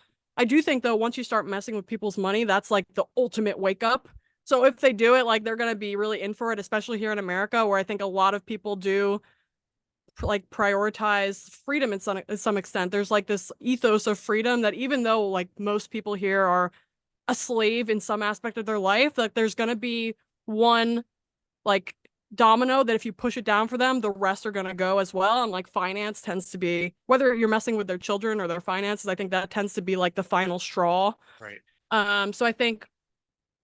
do think though, once you start messing with people's money, that's like the ultimate wake up. So if they do it, like they're going to be really in for it, especially here in America, where I think a lot of people do like prioritize freedom in some extent. There's like this ethos of freedom that even though like most people here are a slave in some aspect of their life, like there's going to be one like domino that if you push it down for them, the rest are going to go as well. And like finance tends to be, whether you're messing with their children or their finances, I think that tends to be like the final straw. So I think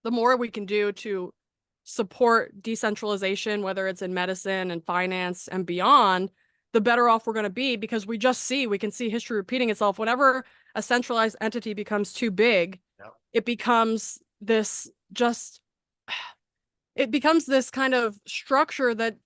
the more we can do to support decentralization, whether it's in medicine and finance and beyond, the better off we're going to be, because we can see history repeating itself. Whenever a centralized entity becomes too big, it becomes this kind of structure that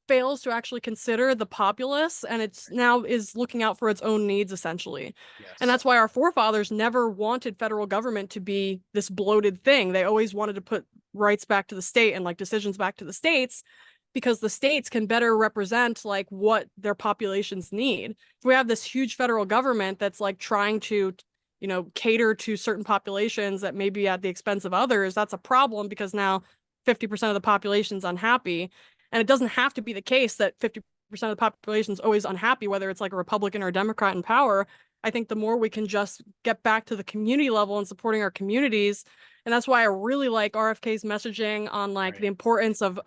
fails to actually consider the populace, and it's now is looking out for its own needs essentially. And that's why our forefathers never wanted federal government to be this bloated thing. They always wanted to put rights back to the state and like decisions back to the states, because the states can better represent like what their populations need. If we have this huge federal government that's like trying to, you know, cater to certain populations that may be at the expense of others, that's a problem, because now 50% of the population is unhappy. And it doesn't have to be the case that 50% of the population is always unhappy, whether it's like a Republican or a Democrat in power. I think the more we can just get back to the community level and supporting our communities. And that's why I really like RFK's messaging on like the importance of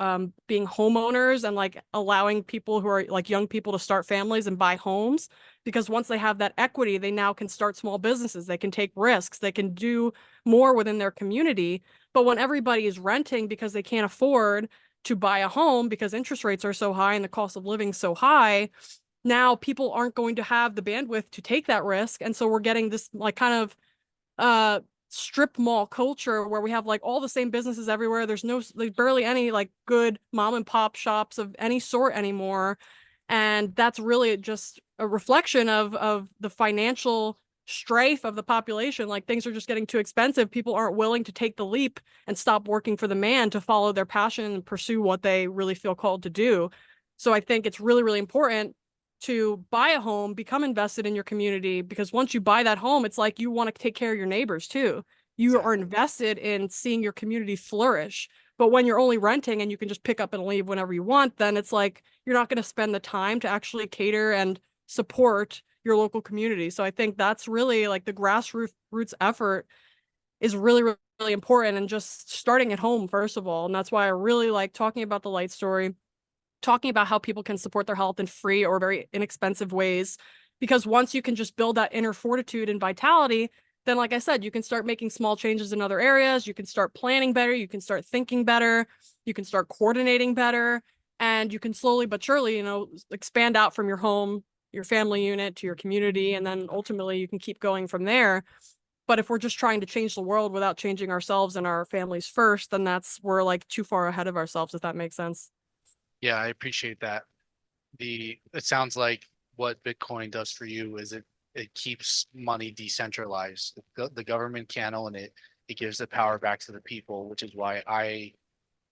being homeowners and like allowing people who are like young people to start families and buy homes, because once they have that equity, they now can start small businesses. They can take risks. They can do more within their community. But when everybody is renting because they can't afford to buy a home because interest rates are so high and the cost of living so high, now people aren't going to have the bandwidth to take that risk. And so we're getting this like kind of strip mall culture where we have like all the same businesses everywhere. There's barely any like good mom and pop shops of any sort anymore. And that's really just a reflection of the financial strife of the population. Like things are just getting too expensive. People aren't willing to take the leap and stop working for the man to follow their passion and pursue what they really feel called to do. So I think it's really, really important to buy a home, become invested in your community, because once you buy that home, it's like you want to take care of your neighbors too. You are invested in seeing your community flourish. But when you're only renting and you can just pick up and leave whenever you want, then it's like you're not going to spend the time to actually cater and support your local community. So I think that's really like the grassroots effort is really, really, really important, and just starting at home, first of all. And that's why I really like talking about the Light story, talking about how people can support their health in free or very inexpensive ways. Because once you can just build that inner fortitude and vitality, then like I said, you can start making small changes in other areas. You can start planning better. You can start thinking better. You can start coordinating better. And you can slowly but surely, you know, expand out from your home, your family unit, to your community. And then ultimately you can keep going from there. But if we're just trying to change the world without changing ourselves and our families first, then we're like too far ahead of ourselves, if that makes sense. Yeah, I appreciate that. It sounds like what Bitcoin does for you is it keeps money decentralized. The government can't own it. It gives the power back to the people, which is why I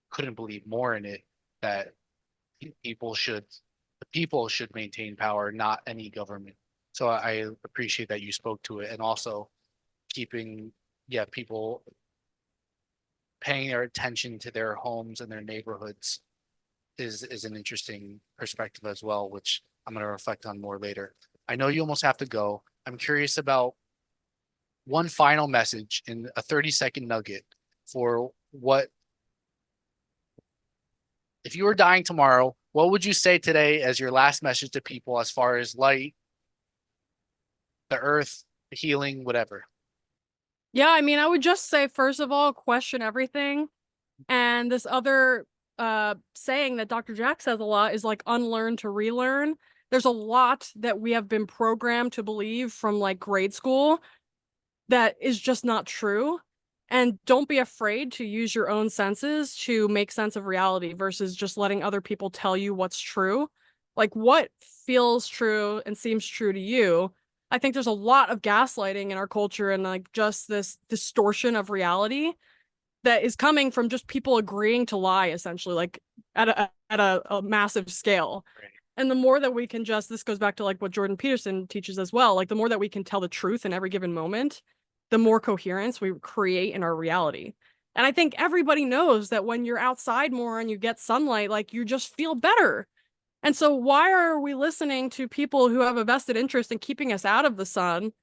couldn't believe more in it, that the people should maintain power, not any government. So I appreciate that you spoke to it, and also keeping people paying their attention to their homes and their neighborhoods is an interesting perspective as well, which I'm going to reflect on more later. I know you almost have to go. I'm curious about one final message in a 30-second nugget for if you were dying tomorrow, what would you say today as your last message to people as far as light, the earth, healing, whatever? Yeah, I mean, I would just say, first of all, question everything. And this other saying that Dr. Jack says a lot is like unlearn to relearn. There's a lot that we have been programmed to believe from like grade school that is just not true. And don't be afraid to use your own senses to make sense of reality versus just letting other people tell you what's true. Like what feels true and seems true to you. I think there's a lot of gaslighting in our culture and like just this distortion of reality that is coming from just people agreeing to lie, essentially, like at a massive scale. Right. And the more that we can just, this goes back to like what Jordan Peterson teaches as well, like the more that we can tell the truth in every given moment, the more coherence we create in our reality. And I think everybody knows that when you're outside more and you get sunlight, like you just feel better. And so why are we listening to people who have a vested interest in keeping us out of the sun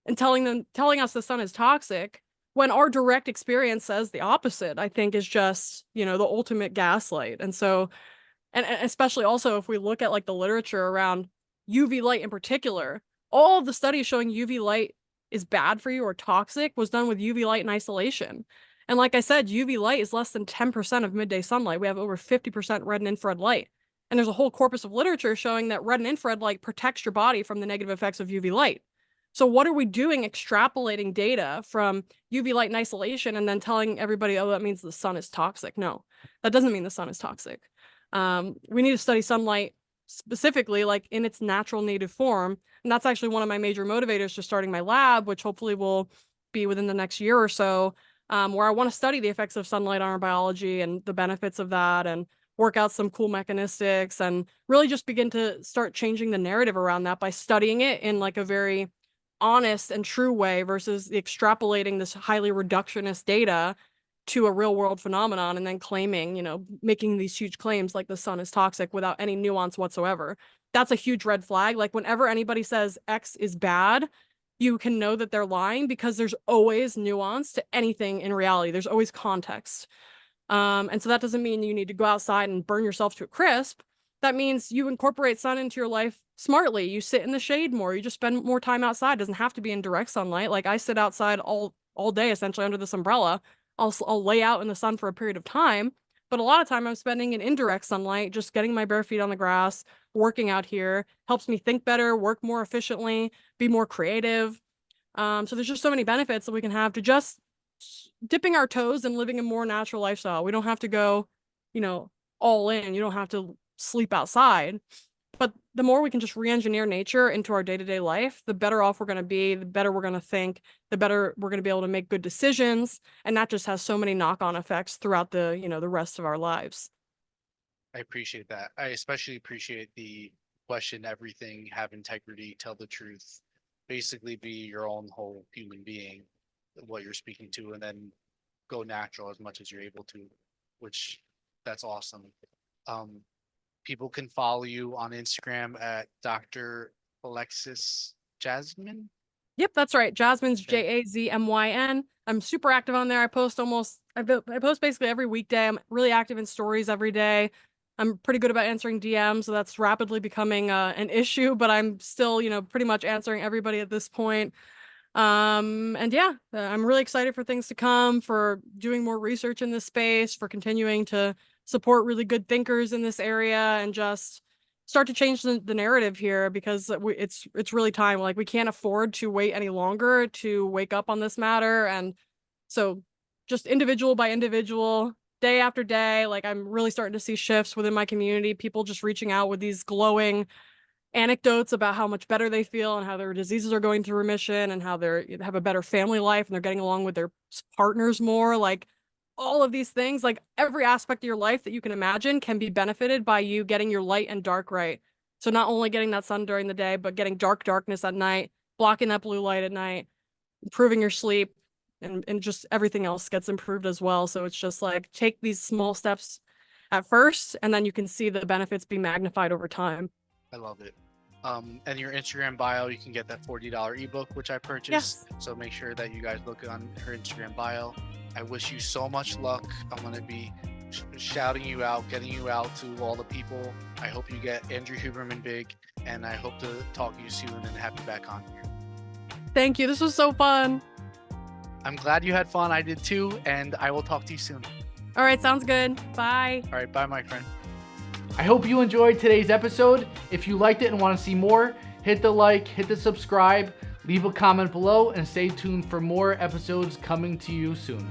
and telling us the sun is toxic when our direct experience says the opposite? I think is just, you know, the ultimate gaslight. And so, and especially also if we look at like the literature around UV light in particular, all of the studies showing UV light is bad for you or toxic was done with UV light in isolation. And like I said, UV light is less than 10% of midday sunlight. We have over 50% red and infrared light. And there's a whole corpus of literature showing that red and infrared light protects your body from the negative effects of UV light. So what are we doing extrapolating data from UV light in isolation and then telling everybody, oh, that means the sun is toxic? No, that doesn't mean the sun is toxic. We need to study sunlight specifically like in its natural native form. And that's actually one of my major motivators for starting my lab, which hopefully will be within the next year or so, where I want to study the effects of sunlight on our biology and the benefits of that and work out some cool mechanistics and really just begin to start changing the narrative around that by studying it in like a very honest and true way versus extrapolating this highly reductionist data to a real world phenomenon and then claiming, you know, making these huge claims like the sun is toxic without any nuance whatsoever. That's a huge red flag. Like whenever anybody says X is bad, you can know that they're lying because there's always nuance to anything in reality. There's always context. And so that doesn't mean you need to go outside and burn yourself to a crisp. That means you incorporate sun into your life smartly. You sit in the shade more. You just spend more time outside. It doesn't have to be in direct sunlight. Like I sit outside all day, essentially under this umbrella. I'll lay out in the sun for a period of time. But a lot of time I'm spending in indirect sunlight, just getting my bare feet on the grass, working out here, helps me think better, work more efficiently, be more creative. So there's just so many benefits that we can have to just dipping our toes and living a more natural lifestyle. We don't have to go, you know, all in. You don't have to sleep outside. But the more we can just re-engineer nature into our day-to-day life, the better off we're going to be, the better we're going to think, the better we're going to be able to make good decisions. And that just has so many knock-on effects throughout the, you know, the rest of our lives. I appreciate that. I especially appreciate the question everything, have integrity, tell the truth, basically be your own whole human being, what you're speaking to, and then go natural as much as you're able to, which that's awesome. People can follow you on Instagram at Dr. Alexis Jasmine. Yep, that's right. Jasmine's Okay. Jazmyn. I'm super active on there. I post basically every weekday. I'm really active in stories every day. I'm pretty good about answering DMs, so that's rapidly becoming an issue, but I'm still, you know, pretty much answering everybody at this point. And yeah, I'm really excited for things to come, for doing more research in this space, for continuing to support really good thinkers in this area and just start to change the narrative here because it's really time. Like we can't afford to wait any longer to wake up on this matter. And so just individual by individual, day after day, like I'm really starting to see shifts within my community, people just reaching out with these glowing anecdotes about how much better they feel and how their diseases are going through remission and how they have a better family life and they're getting along with their partners more. Like all of these things, like every aspect of your life that you can imagine can be benefited by you getting your light and dark right. So not only getting that sun during the day, but getting darkness at night, blocking that blue light at night, improving your sleep, and just everything else gets improved as well. So it's just like take these small steps at first, and then you can see the benefits be magnified over time. I love it. And your Instagram bio, you can get that $40 ebook, which I purchased. Yes. So make sure that you guys look on her Instagram bio. I wish you so much luck. I'm going to be shouting you out, getting you out to all the people. I hope you get Andrew Huberman big, and I hope to talk to you soon and have you back on here. Thank you. This was so fun. I'm glad you had fun. I did too, and I will talk to you soon. All right, sounds good. Bye. All right, bye, my friend. I hope you enjoyed today's episode. If you liked it and want to see more, hit the like, hit the subscribe, leave a comment below, and stay tuned for more episodes coming to you soon.